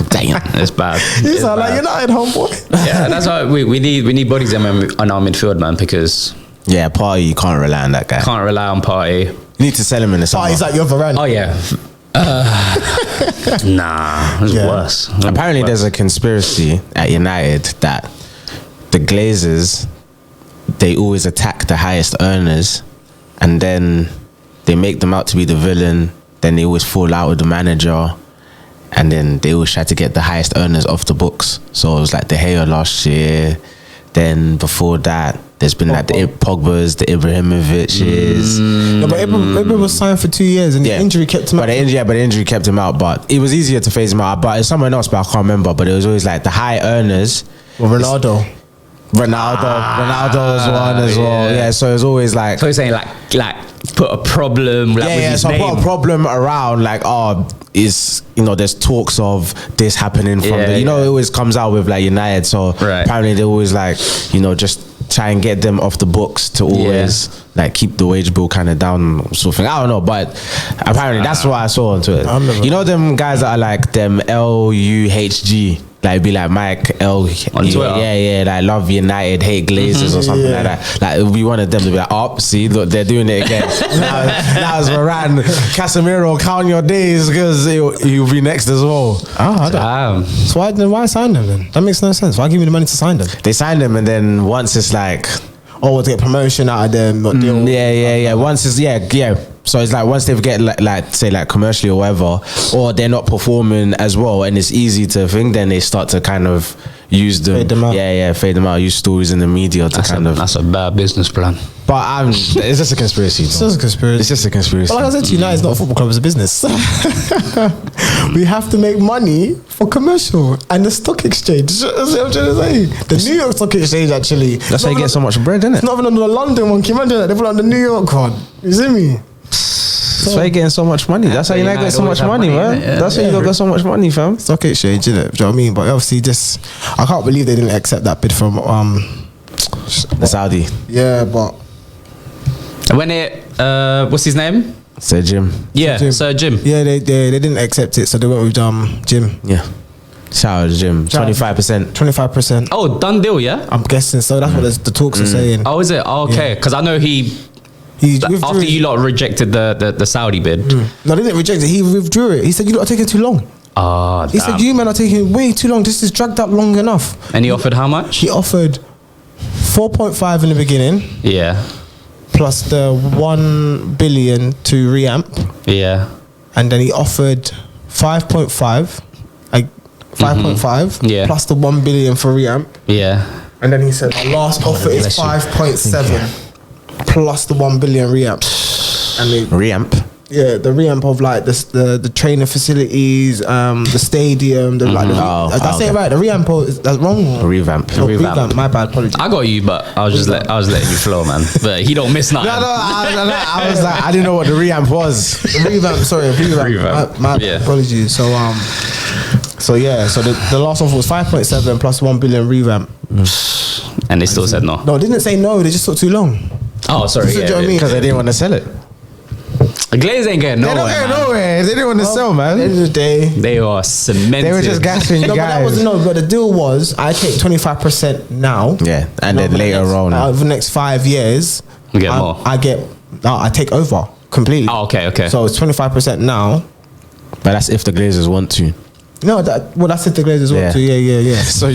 Damn, it's bad. You sound like United, homeboy. Yeah, that's why we need bodies on our midfield, man. Because Partey, you can't rely on that guy. Can't rely on Partey. You need to sell him in the summer. He's like your Varane. Oh yeah. Nah, it's worse. Apparently, there's a conspiracy at United that the Glazers, they always attack the highest earners, and then they make them out to be the villain. Then they always fall out with the manager, and then they always try to get the highest earners off the books. So it was like De Gea last year. Then before that, there's been like the Pogba's, the Ibrahimoviches. No, but Ibra was signed for 2 years, and the injury kept him out. But the injury kept him out. But it was easier to phase him out. But it's someone else, but I can't remember. But it was always like the high earners. Well, Ronaldo was one as well. Yeah, so it was always like. So you're saying like put a problem. Like, with his so name. I put a problem around like there's talks of this happening from it always comes out with like United. So apparently they always like just try and get them off the books to always like keep the wage bill kind of down sort of thing. I don't know, but apparently that's what I saw on Twitter. Them guys that are like them LUHG. Like be like Mike L on Twitter. Like love United, hate Glazers or something like that. Like it'll be one of them to be like, see, look, they're doing it again. now it's Varane, Casemiro, count your days because he'll be next as well. So why sign them then? That makes no sense. Why give me the money to sign them? They signed them, and then once it's like, to get promotion out of them. Once it's so it's like once they get like commercially or whatever, or they're not performing as well, and it's easy to think, then they start to kind of use them. Fade them out. Fade them out. Use stories in the media to That's a bad business plan. But it's just a conspiracy. It's just a conspiracy. But like I said to you, United is not a football club; it's a business. We have to make money for commercial and the stock exchange. That's what I'm trying to say. The New York Stock Exchange, actually. That's how you get so much bread, isn't it? It's not even on the London one. Can you imagine that? They put on the New York one. You see me? That's why you're getting so much money. That's how you get so much money, man. That's why you got so much money, fam. Stock exchange, innit? Do you know what I mean? But obviously, I can't believe they didn't accept that bid from The Saudi. Yeah, but When it, what's his name? Sir Jim. Yeah, Jim. Sir Jim. yeah, they didn't accept it, so they went with Jim. Yeah. Shout out to Jim. 25%. 25%. Oh, done deal, yeah? I'm guessing so. That's what the talks are saying. Oh, is it? Oh, okay. Because I know he withdrew after it. you lot rejected the Saudi bid. No, they didn't reject it. He withdrew it. He said, you lot are taking too long. Ah, He said, you men are taking way too long. This is dragged up long enough. And he offered how much? He offered 4.5 in the beginning, Yeah, plus the 1 billion to reamp. yeah, And then he offered 5.5, like 5.5, Yeah. plus the 1 billion for reamp. yeah. And then he said, the last offer is 5.7, plus the 1 billion reamp. And they, Reamp. yeah, the reamp of like the training facilities, the stadium, the like. Did I say it right? The reamp is that's wrong. Revamp. No, Revamp. revamp. My bad. Apologies. I got you, but I was letting you flow, man. But he don't miss nothing. I was like, I didn't know what the revamp was. revamp. Sorry, revamp. Revamp. My Yeah. apologies. So yeah. So the last offer was 5.7 plus 1 billion revamp. And they still said no. No, they didn't say no. They just took too long. Oh, sorry. Do you know Yeah, what I mean? Because they didn't want to sell it. Glaze ain't getting They nowhere. don't get man. nowhere. They didn't want to sell, At the end man. of the day. They are cemented. They were just gassing you No, but that guys. was but the deal was I take 25% now. Yeah, and then later on. Over the next 5 years, You get more. I take over completely. Oh, okay. So it's 25% now. But that's if the Glazers want to. No, that's if the Glazers want to. Yeah. So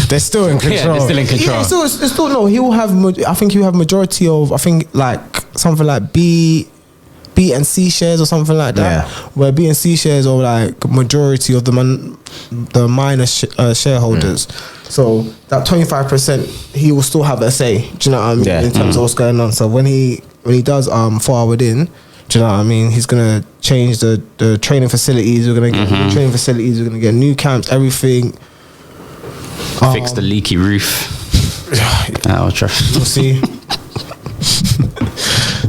they're still in control. Yeah, they're still in control. Yeah, it's still no. He will have. I think he'll have majority of. I think like something like B and C shares or something like that. Yeah. Where B and C shares are like majority of the minor shareholders. So that 25%, he will still have a say. Do you know what I mean? Yeah. In terms of what's going on. So when he does forward in. Do you know what I mean? He's gonna change the training facilities. We're gonna get new training facilities. We're gonna get new camps. Everything. Fix the leaky roof. Oh, We'll see.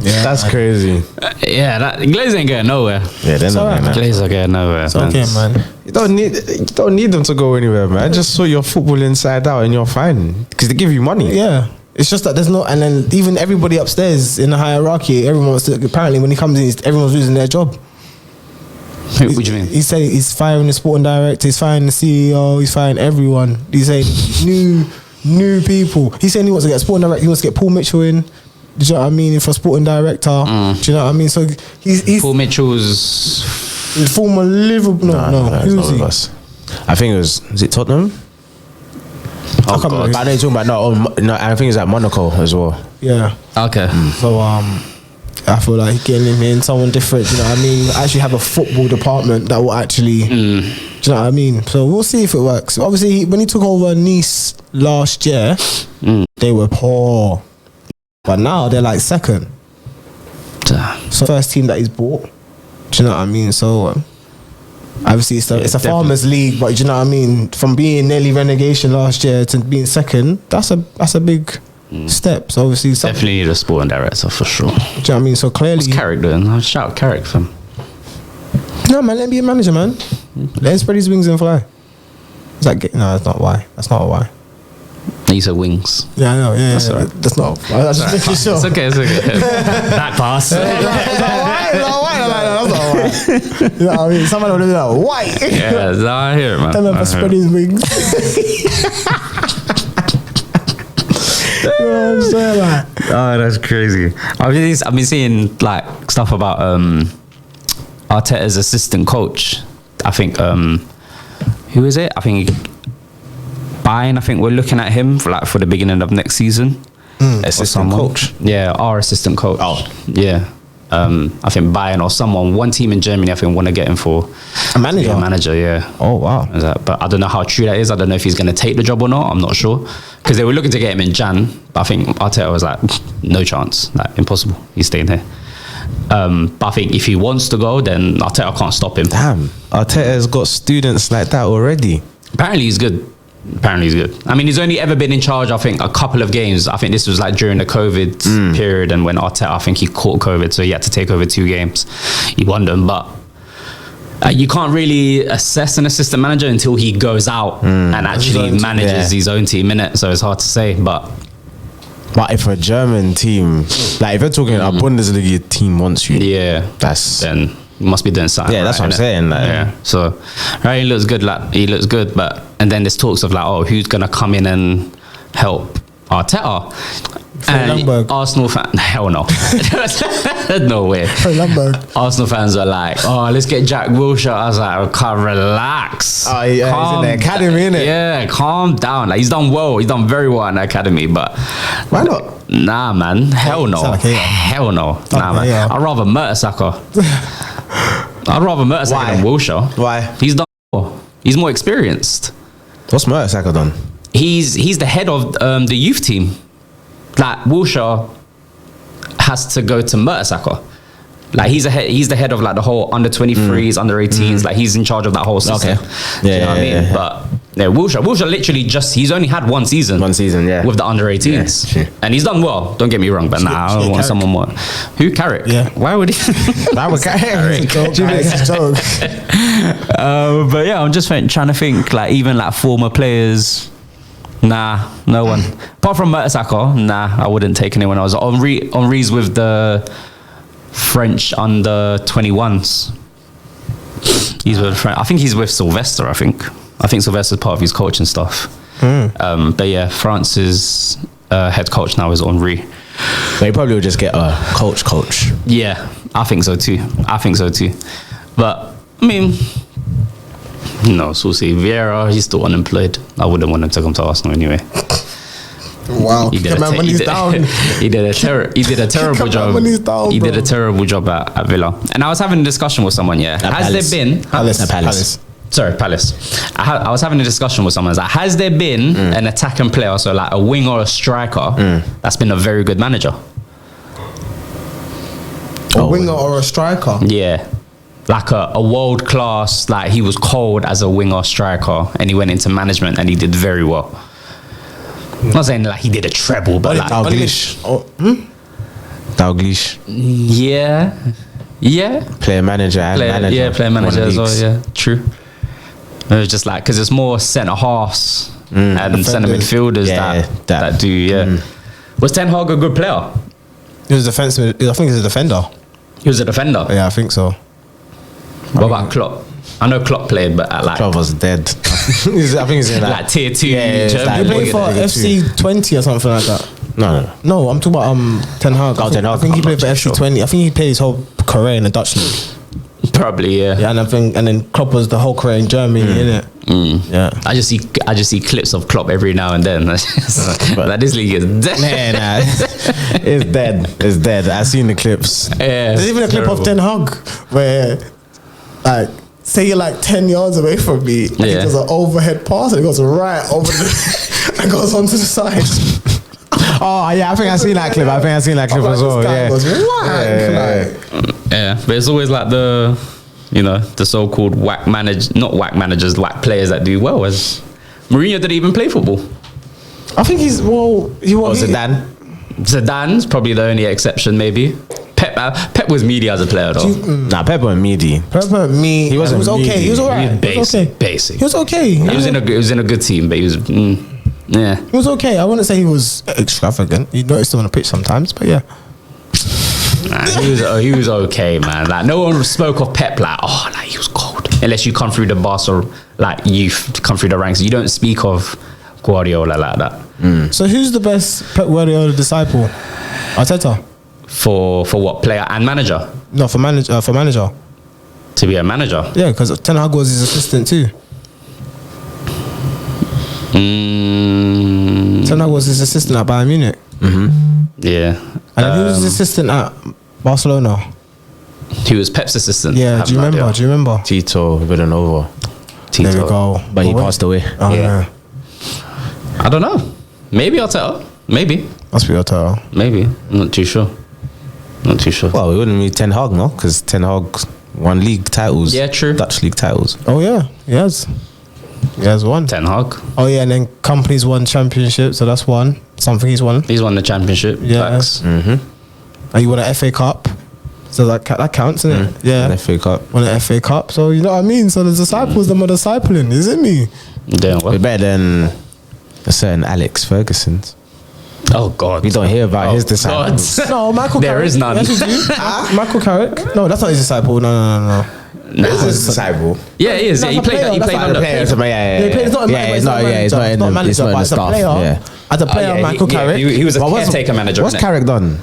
Yeah, that's crazy. Yeah, Glaze ain't getting nowhere. Yeah, they're not alright, man. Glaze are getting nowhere. It's okay, man. You don't need them to go anywhere, man. Just sort your football inside out and you're fine. Because they give you money. Yeah. It's just that there's no, and then even everybody upstairs in the hierarchy, apparently when he comes in, everyone's losing their job. What do you mean? He said he's firing the sporting director, he's firing the CEO, he's firing everyone. He's saying new people. He's saying he wants to get a sporting director, he wants to get Paul Mitchell in. Do you know what I mean? For sporting director. Do you know what I mean? So he's Paul Mitchell's former Liverpool. No. it's Who not is with he? us. I think was it Tottenham? Oh, can't God. remember. But I know you're talking about no, I think it's at Monaco as well. Yeah. Okay. So I feel like getting him in someone different. You know what I mean? Actually have a football department that will actually. Do you know what I mean? So we'll see if it works. Obviously, when he took over Nice last year, they were poor, but now they're like second. So first team that he's bought. Do you know what I mean? So obviously it's a definitely. farmers league, but do you know what I mean? From being nearly relegation last year to being second, that's a big step. So obviously, Definitely need a sporting director for sure. do you know what I mean? So clearly, What's Carrick doing? I'll shout Carrick for him. no man, let him be a manager, man. Let him spread his wings and fly. Is that no? That's not why. That's not why. He said wings. Yeah, I know. Yeah, That's yeah, all right. That's not. I was just making sure. It's okay. Back pass. Is that why? That's not why. You know what I mean? Someone would be like, why? Yeah, that's how I hear it, man. Tell him I to spread hear it. his wings. You know what I'm saying? Like, Oh, that's crazy. I've been seeing like stuff about Arteta's assistant coach. I think who is it? I think Bayern. I think we're looking at him for the beginning of next season. Assistant coach. Yeah, our assistant coach. Oh, yeah. I think Bayern or one team in Germany, I think, want to get him for a manager. Yeah, manager, yeah. Oh wow. But I don't know how true that is. I don't know if he's going to take the job or not. I'm not sure. Because they were looking to get him in Jan, but I think Arteta was like, no chance. Like, impossible. He's staying here. But I think if he wants to go, then Arteta can't stop him. Damn, Arteta's got students like that already. Apparently he's good. I mean, he's only ever been in charge, I think, a couple of games. I think this was like during the COVID period, and when Arteta, I think he caught COVID, so he had to take over 2 games. He won them, but you can't really assess an assistant manager until he goes out and actually manages his own team, innit? So it's hard to say, but But if a German team, like if you're talking a Bundesliga team wants you, then you must be doing something. Yeah, that's what I'm saying. Like, yeah. So, right, he looks good. Like he looks good, and then there's talks of like, oh, who's gonna come in and help Arteta? And Arsenal fan, hell no, no way. Arsenal fans are like, oh, let's get Jack Wilshere. I was like, okay, relax. Oh yeah, he's in the academy, innit? Yeah, calm down. Like he's done well. He's done very well in the academy, but why not? Nah, man. Hell no. Hell no. Nah, man. I'd rather Mertesacker. I'd rather Mertesacker than Wilshere. Why? He's done more. He's more experienced. What's Mertesacker done? He's the head of the youth team. Like Wilshere has to go to Mertesacker. Like he's the head of like the whole under 23s, under 18s. Like he's in charge of that whole system. Okay. Do you know what I mean? But yeah, Wilshere literally he's only had one season. One season, yeah. With the under 18s. Yeah, and he's done well. Don't get me wrong, but I don't want someone more. Who? Carrick? Yeah. Why would he? That was Carrick. But yeah, I'm just trying to think like even like former players. Nah, no one. Apart from Mertesacker, nah, I wouldn't take anyone else. Henri's with the French under 21s. He's with I think he's with Sylvester. I think Sylvester's part of his coaching stuff. But yeah, France's head coach now is Henri. They probably would just get a coach. Yeah, I think so too. But I mean, no, so see Vieira, he's still unemployed. I wouldn't want him to come to Arsenal anyway. Wow, he did a terrible job. He did a terrible job at Villa. And I was having a discussion with someone. Yeah, Palace. Sorry, Palace. I was having a discussion with someone. Like, has there been an attacking player, so like a wing or a striker, that's been a very good manager? A winger or a striker? Yeah. Like a world class, like he was cold as a winger striker and he went into management and he did very well. I'm not saying like he did a treble, but like Dalglish. Dalglish. Yeah. Player manager and manager. Yeah, player manager as well. Yeah, true. It was just like because it's more centre halves and centre midfielders that do. Yeah. Was Ten Hag a good player? He was defensive. I think he's a defender. He was a defender. Yeah, I think so. What about Klopp? I know Klopp played, but like Klopp was dead. I think he's in like tier 2. He played for FC 20 or something like that. No, I'm talking about Ten Hag. I think he played for FC 20. I think he played his whole career in the Dutch league. Probably, yeah. Yeah, and then Klopp was the whole career in Germany, innit? Yeah. I just see clips of Klopp every now and then. Like this league is dead. Nah. It's dead. I've seen the clips. Yeah, there's even a clip of Ten Hag where, like, say you're like 10 yards away from me, and he does an overhead pass and it goes right over and goes onto the side. Oh yeah, I think I've seen that clip. As well. Yeah, but it's always like the so-called whack players that do well. As Mourinho didn't even play football. I think Zidane. Zidane's probably the only exception, maybe. Pep was meaty as a player though. Pep wasn't meaty. He was okay. He was alright. Basic. He was okay. He was in a good team, but he was. Yeah, he was okay. I wouldn't say he was extravagant. You noticed him on the pitch sometimes, but yeah. Nah, he was okay, man. Like no one spoke of Pep like he was cold. Unless you come through the Barca, like you've come through the ranks, you don't speak of Guardiola like that. So who's the best Pep Guardiola disciple? Arteta. For what, player and manager? No, for manager. To be a manager. Yeah, because Ten Hag was his assistant too. Ten Hag was his assistant at Bayern Munich. Yeah. And who was his assistant at Barcelona? He was Pep's assistant. Yeah, do you remember? Tito Villanova. There we go. But he passed away. Oh, yeah. I don't know. Maybe Arteta. Maybe. Must be Arteta. Maybe. I'm not too sure. Well, it wouldn't be Ten Hag, no? Because Ten Hag won league titles. Yeah, true. Dutch league titles. Oh, yeah. He has won. Ten Hag. Oh, yeah, and then Company's won championship, so that's one. Something he's won. He's won the championship. Yeah. And you won an FA Cup. So that counts, isn't it? Yeah. An FA Cup. Won an FA Cup. So, you know what I mean? So the disciples, them are discipling, isn't me? Damn, we're better than a certain Alex Ferguson's. Oh God, We don't hear about his disciples. No, Michael There Carrick. is none. Yes, we do. Michael Carrick. No, that's not his disciple. No. This is his disciple. Yeah, he is. Yeah, he That's a played. player, He that's played like under. a player. Yeah, He plays not in yeah, it's not in not the manager, it's not in but the as a staff. player, Yeah. as a player, Michael Carrick. He was a But caretaker manager. What's innit? Carrick done?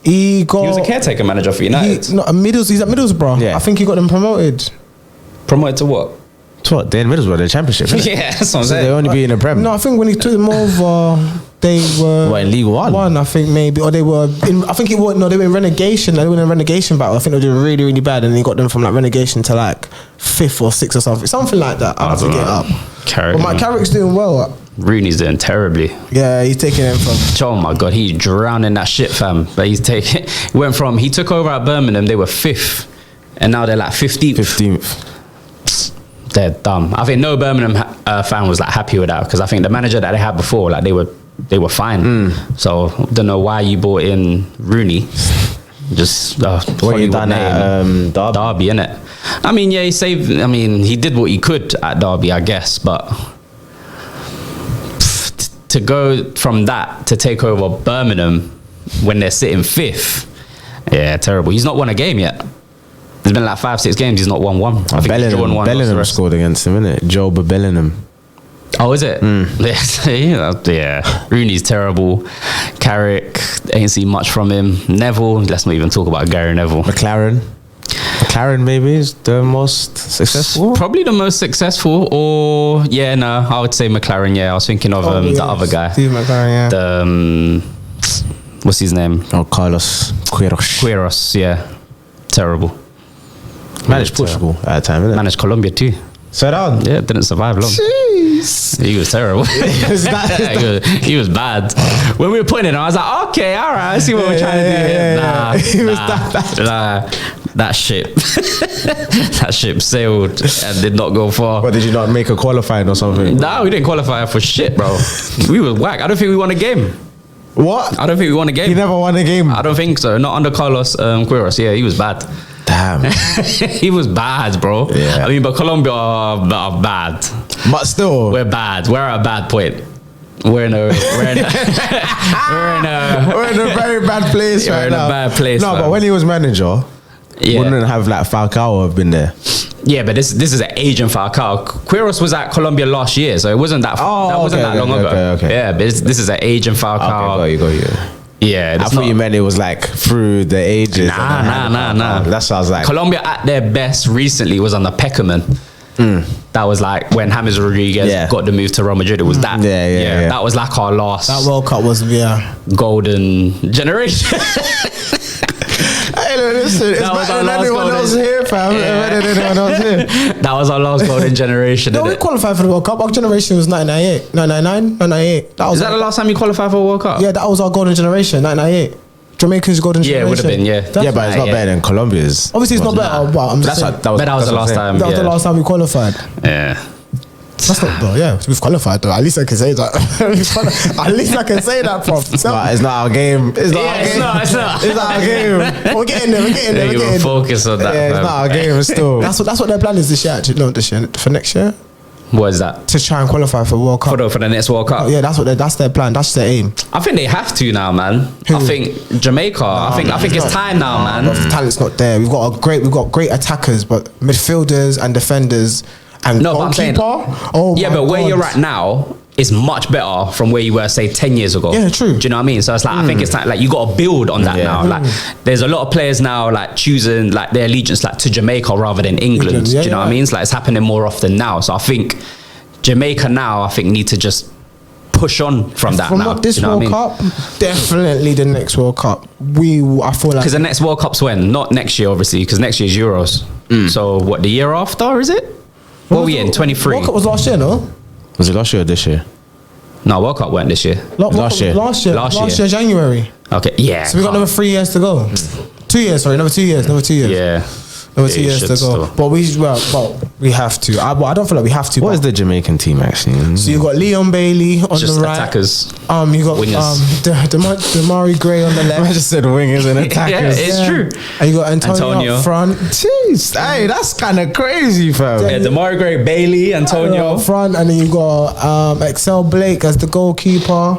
He got. He was a caretaker manager for United. He's at Middlesbrough. Yeah. I think he got them promoted. Promoted to what? It's what? They're in Middlesbrough, the Championship. Isn't it? Yeah, that's what I'm So they saying. only be in the Prem. No, I think when he took them over, they were What, in League One? I think maybe, or they were. I think it was no, they were in relegation. They were in a relegation battle. I think they were doing really, really bad, and he got them from like relegation to like 5th or 6th or something like that. I have to get up. Carrick. But my Carrick's doing well. Rooney's doing terribly. Yeah, he's taking them from. Oh my God, he's drowning that shit, fam. But he's taking. He took over at Birmingham. They were 5th, and now they're like 15th. 15th. They're dumb. I think no Birmingham fan was like happy with that, because I think the manager that they had before, like they were fine. So don't know why you brought in Rooney. Just What you done at Derby, innit? I mean, yeah, he saved. I mean, he did what he could at Derby, I guess. But to go from that to take over Birmingham when they're sitting 5th, yeah, terrible. He's not won a game yet. There's been like 5-6 games. He's not won one. I think he's drawn one. Bellingham scored against him, innit? Joe Bellingham. Oh, is it? Yeah. Rooney's terrible. Carrick, ain't seen much from him. Neville, let's not even talk about Gary Neville. McLaren maybe is the most successful. Probably the most successful, or I would say McLaren. Yeah, I was thinking of the other guy. Steve McLaren, yeah. The what's his name? Oh, Carlos Queiroz, yeah. Terrible. Managed Portugal at the time, innit? Managed Colombia too. So down. Yeah, didn't survive long. Jeez. He was terrible. he was bad. When we were putting it on, I was like, okay, all right, I see what we're trying to do here. Nah, He was that bad. that ship, that ship sailed and did not go far. What, did you not make a qualifying or something? No, we didn't qualify for shit, bro. We were whack. I don't think we won a game. What? I don't think we won a game. He never won a game. I don't think so. Not under Carlos Queiroz. Yeah, he was bad. Damn. He was bad, bro. Yeah. I mean, but Colombia are bad. But still, We're bad. We're at a bad point. We're in a very bad place We're right in a now. bad place, No, man. but when he was manager, wouldn't have like Falcao have been there. Yeah, but this is an agent Falcao. Queiroz was at Colombia last year, so it wasn't that long ago. Okay. Yeah, but this is an agent Falcao. Okay, got you. Yeah, I thought you meant it was like through the ages. Nah. That's what I was like. Colombia at their best recently was under Peckerman. That was like when James Rodriguez got the move to Real Madrid. It was that. Yeah. That was like our last That World Cup was, golden generation. Hey, listen, it's That was better our than last anyone golden- else here, fam. Better than anyone else here. That was our last golden generation. No, we innit? qualified for the World Cup. Our generation was 1998, 1999, 1998. That was Is that the last time you qualified for a World Cup? Yeah, that was our golden generation, 1998. Jamaica's golden Yeah, it generation. would have been, yeah. That's- Yeah, but it's not better than Colombia's. Obviously, it's not better, but I'm just saying. But that was the that's what last I'm saying. time. That was the last time we qualified. Yeah. That's not, bro. Yeah, we've qualified though. At least I can say that. At least I can say that, prof. It's not our game. It's not our game. It's not. It's not our game. We're getting there. We're getting there. Yeah, We're you getting will there. focus on that. Yeah, it's fam. not our game still. That's what their plan is this year. Actually, no, this year for next year What is that? to try and qualify for World Cup. For the next World Cup? Yeah, that's their plan. That's their aim. I think they have to now, man. I think Jamaica. I think it's time now, man. But the talent's not there. We've got great attackers, but midfielders and defenders and No, but I'm saying, goalkeeper. Oh yeah, my but where God. you're at now is much better from where you were, say, 10 years ago. Yeah, true. Do you know what I mean? So it's like, I think it's time, like, you got to build on that now. Like, there's a lot of players now, like, choosing, like, their allegiance, like, to Jamaica rather than England. Yeah, Do you know what I mean? It's like, it's happening more often now. So I think Jamaica now, I think, need to just push on from that From now. not this Do you know World what I mean? Cup, definitely the next World Cup. I feel like Because the next World Cup's when? Not next year, obviously, because next year's Euros. So what, the year after, is it? What are we in? 23? World Cup was last year, no? Was it last year or this year? No, World Cup weren't this year. Last year. Last year, January. Okay, yeah. So we got another 3 years to go. 2 years, sorry, another 2 years. Yeah. Another 2 you years should to go. still. But we have to. I don't feel like we have to. What but- is the Jamaican team actually? So you got Leon Bailey on Just the right. attackers. You got Wingers. Damari Gray on the I left. just said wingers and attackers. Yeah, it's true. And you got Antonio up front. Jeez, hey, that's kind of crazy, fam. Yeah, Damari Gray, Bailey, Antonio. Up front, and then you got Excel Blake as the goalkeeper.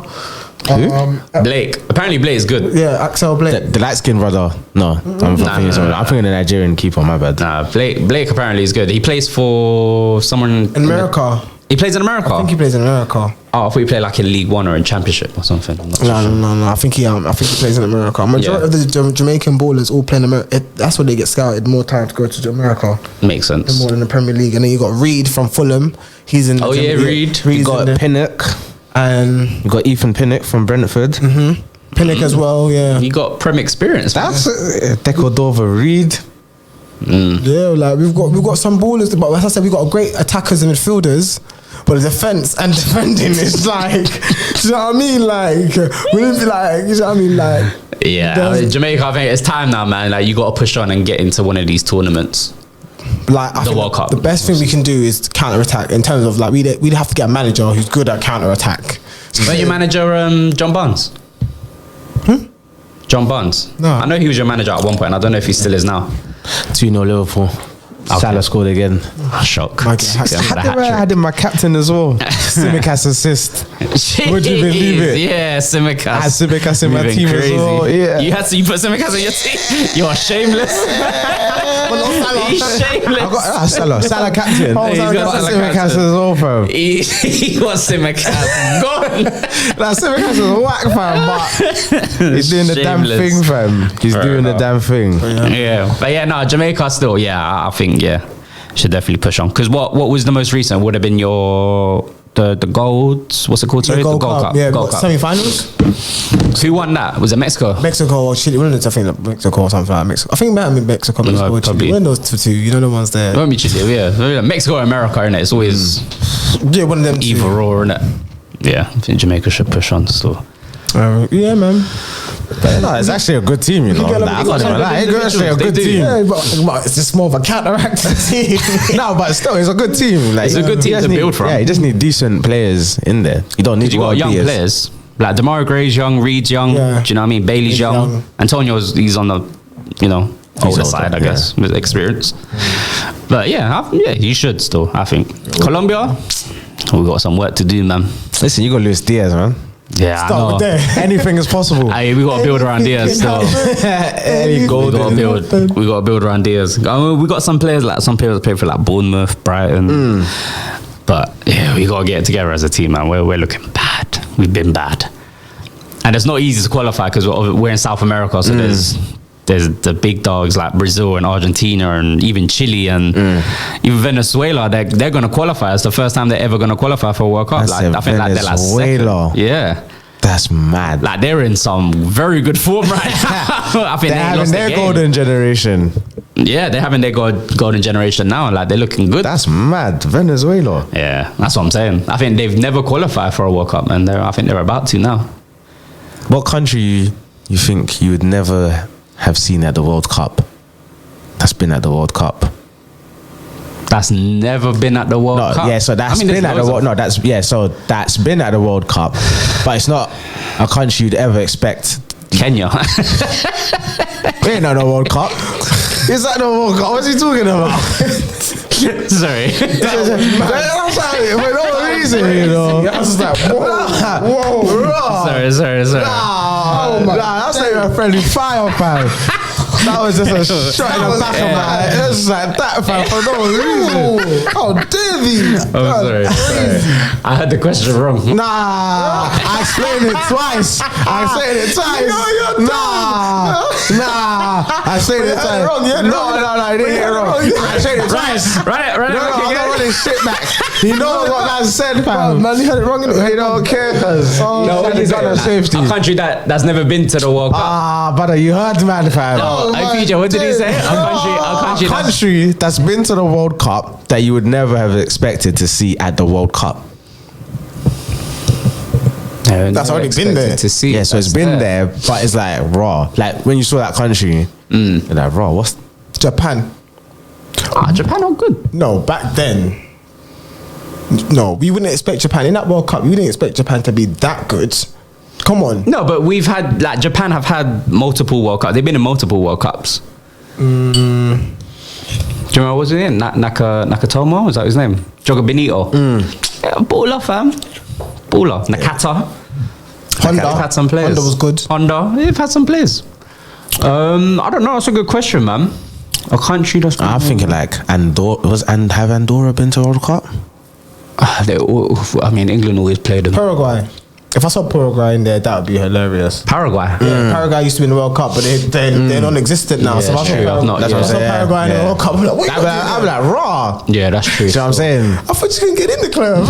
Blake. Apparently Blake is good. Yeah, Axel Blake. The light-skinned brother. No, I'm thinking the Nigerian keeper. My bad. Nah, Blake apparently is good. He plays for someone In America. He plays in America. I think he plays in America. Oh, I thought he played like in League One or in Championship or something. I'm not sure. No. I think he plays in America. Majority of the Jamaican ballers all play in America. That's where they get scouted more time to go to America. Makes sense. More than the Premier League. And then you got Reed from Fulham. He's in. Reed. You got Pinnock. And you got Ethan Pinnock from Brentford. Pinnock as well. Yeah. You got Prem experience. That's Decordova Reed. Yeah, like we've got some ballers, but as I said, we've got great attackers and midfielders. But the defense and defending is like, do you know what I mean? Like, wouldn't be like, you know what I mean? Like, yeah, Jamaica, I think it's time now, man. Like, you got to push on and get into one of these tournaments. Like, I think World Cup. the best thing we can do is counter attack in terms of like we'd have to get a manager who's good at counter attack. Where's your manager, John Barnes? John Barnes. No. I know he was your manager at one point. I don't know if he still is now. 2-0 Liverpool. Salah scored again. Shock. I had him my captain as well. Simicas assist. Would you believe it? Yeah, Simicas. I had Simicas in my team as well. Yeah. You put Simicas in your team? You're shameless. He's shameless. Salah captain. He's got Simicas as well, fam. He was Simicas. Gone. Simicas is whack, fam, but he's doing the damn thing, fam. He's doing the damn thing. Yeah. But yeah, no, Jamaica still, I think, should definitely push on. Because what was the most recent? Would have been the golds. What's it called? Sorry, the Gold Cup. Yeah, Gold Cup. Semi-finals. Who won that? Was it Mexico? Mexico or Chile? One of the, I think like Mexico or something like Mexico. I think it might have been Mexico or Chile. One of those two. You know the ones there. It won't be Chile. Yeah, Mexico or America, innit? It's always one of them. Either or, innit? Yeah, I think Jamaica should push on still. Yeah, man. No, it's actually a good team, you know. It's actually a good team. Yeah, but it's just more of a counteracting team. No, but still, it's a good team. Like, it's a good team to build from. Yeah, you just need decent players in there. You don't need. You got young players. Like Demarai Gray's young, Reed's young. Yeah. Do you know what I mean? Bailey's young. He's on the older side, I guess, with experience. But yeah, you should still. I think Colombia, we got some work to do, man. Listen, you got Luis Diaz, man. Yeah, I know. Anything is possible. We got to build around Diaz still. We got to build around Diaz. I mean, we got some players that play for like Bournemouth, Brighton. But yeah, we got to get it together as a team, man. We're looking bad. We've been bad, and it's not easy to qualify because we're in South America. So there's the big dogs like Brazil and Argentina and even Chile and even Venezuela. They're going to qualify. It's the first time they're ever going to qualify for a World Cup. I think they're like second. Yeah. That's mad. Like they're in some very good form right now. I think they're having their golden generation. Yeah, they're having their golden generation now. Like they're looking good. That's mad. Venezuela. Yeah, that's what I'm saying. I think they've never qualified for a World Cup, and I think they're about to now. What country you think you would never have seen at the World Cup? That's been at the World Cup. That's never been at the World Cup. Yeah, so that's been at the World. No, so that's been at the World Cup, but it's not a country you'd ever expect. Kenya. We ain't at the World Cup. It's at the World Cup. What's he talking about? Sorry. For no reason, you know. I was like, whoa. Sorry. That's not even a friendly fire, fam. That was just a shot in the back of my head. It was like that, fam, for no reason. How dare thee? Oh, sorry. I had the question wrong. Nah, I explained it twice. Nah, I said it twice. Wrong, No, I didn't hear it wrong. I said it twice. Run it. No, I'm not running shit back. He knows what I said, fam. Man, you had it wrong. He don't care, cuz. No, He's got no safety. A country that's never been to the World Cup. Brother, you heard, man, fam. What did he say? A country that's been to the World Cup that you would never have expected to see at the World Cup. That's already been there. To see. Yeah, so it's been there, but it's like raw. Like when you saw that country, you're like raw. What's Japan? Japan are good. No, back then. No, we wouldn't expect Japan in that World Cup. We wouldn't expect Japan to be that good. Come on. No, but we've had Japan have had multiple World Cups. They've been in multiple World Cups. Do you remember what was his name? Nakatomo? Was that his name? Joga Benito. Yeah, baller, fam. Baller. Nakata. Honda They've had some players. Honda was good. Honda, they've had some players. I don't know. That's a good question, man. A country that's. I'm thinking like Andorra. Have Andorra been to World Cup? I mean, England always played them. Paraguay. If I saw Paraguay in there, that would be hilarious. Paraguay. Yeah, Paraguay used to be in the World Cup, but they're non-existent now. Yeah, so if I saw true. Paraguay in the World Cup, I'm like, wait, I'm like raw. Yeah, that's true. You know what I'm saying? I thought you couldn't get in the club.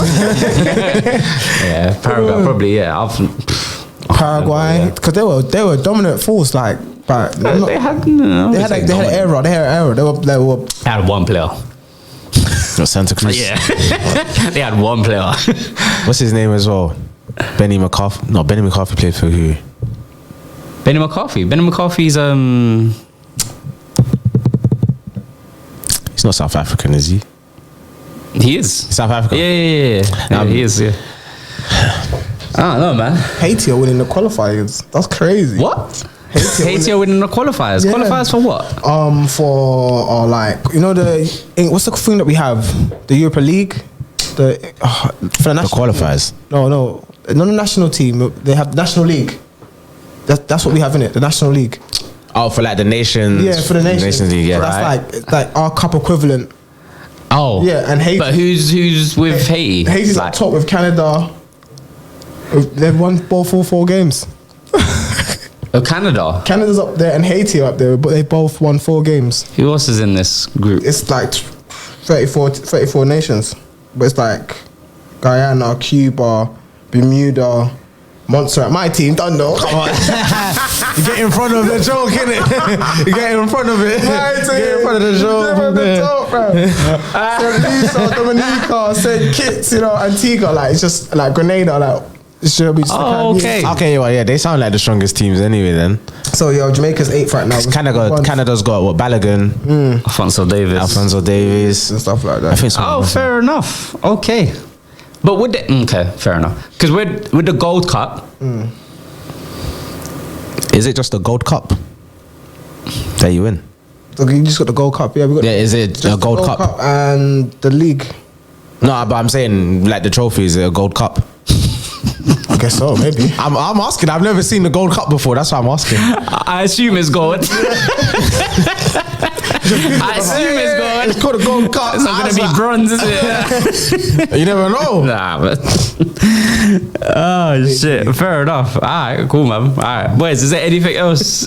Yeah, Paraguay probably. Yeah, Paraguay, because they were a dominant force. Like, but they had an era. They had one player. Santa Cruz. Yeah, they had one player. What's his name as well? Benny McCarthy. No, Benny McCarthy played for who? Benny McCarthy. Benny McCarthy's He's not South African, is he? He is South Africa. Yeah, he is. Yeah. I don't know, man. Haiti are winning the qualifiers. That's crazy. What? Haiti are winning the qualifiers. Yeah. Qualifiers for what? For like, you know, what's the thing that we have? The Europa League. For the national qualifiers. No, not the national team. They have the National League. That's what we have in it. The National League. Oh, for like the nations. Yeah, for the Nations League. Yeah, so that's like our cup equivalent. Oh, yeah, and Haiti. But who's with Haiti? Haiti's like top with Canada. They've won both 4 games. Oh, Canada. Canada's up there and Haiti are up there, but they both won 4 games. Who else is in this group? It's like 34 nations. But it's like Guyana, Cuba, Bermuda, Montserrat. My team, don't know. Come on. You get in front of the joke, innit? You get in front of it. My team. Get in front of the joke. St. Lucia, Dominica, St. Kitts, you know, Antigua. Like, it's just like Grenada, like. It should be just okay. Okay, well, yeah, they sound like the strongest teams anyway then. So, Jamaica's 8th right now. Canada's got what? Balogun, Alphonso Davies. And stuff like that. I think so. Oh, fair enough. Okay. But fair enough. Because with the Gold Cup, is it just the Gold Cup that you win? So you just got the Gold Cup, yeah. We got Is it a Gold Cup and the league? No, but I'm saying like the trophy is a Gold Cup. I guess so, maybe. I'm asking. I've never seen the Gold Cup before. That's why I'm asking. I assume it's gold. It's called a Gold Cup. It's not going to be bronze, is it? You never know. Nah, but oh shit! Fair enough. All right, cool, man. All right, boys. Is there anything else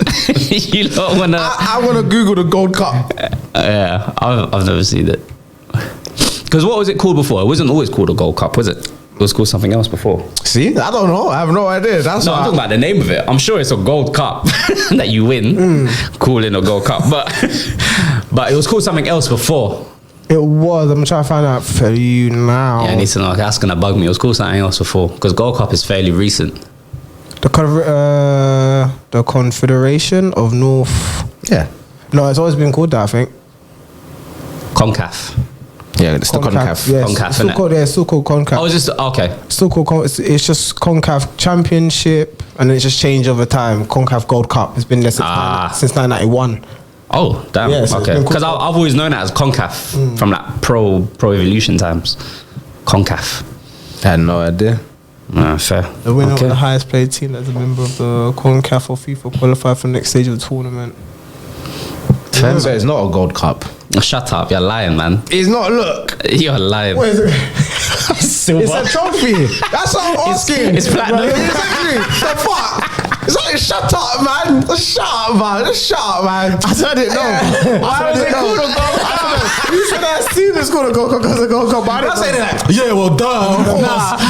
you don't wanna? I wanna Google the Gold Cup. Yeah, I've never seen it. Because what was it called before? It wasn't always called a Gold Cup, was it? It was called something else before. See, I don't know. I have no idea. I'm talking about the name of it. I'm sure it's a Gold Cup that you win. Calling a Gold Cup, but it was called something else before. It was. I'm trying to find out for you now. Yeah, I need to know. That's gonna bug me. It was called something else before because Gold Cup is fairly recent. The Confederation of North. Yeah. No, it's always been called that, I think. CONCACF. Yeah, it's the CONCACF. Yes, CONCACF, it's still called, it's still called CONCACF. Oh, it's just okay. Still called it's just CONCACF Championship, and then it's just changed over time. CONCACF Gold Cup. It's been there since 1991. Oh, damn. Yeah, so okay. Because I've always known it as CONCACF from like Pro Evolution times. CONCACF. I had no idea. Fair. The winner of the highest paid team that's a member of the CONCACF or FIFA qualified for the next stage of the tournament. So it's not a Gold Cup. Shut up, you're lying, man. It's not. Look, you're lying. What is it? Silver. It's a trophy. That's what I'm asking. It's platinum. Exactly. The fuck? It's like, shut up, man. Shut up, man. Shut up, man. I didn't know. Why was it called a Gold Cup? You said I seen this called a Gold Cup because a Gold Cup. I'm not saying that. Yeah, well, duh. Nah,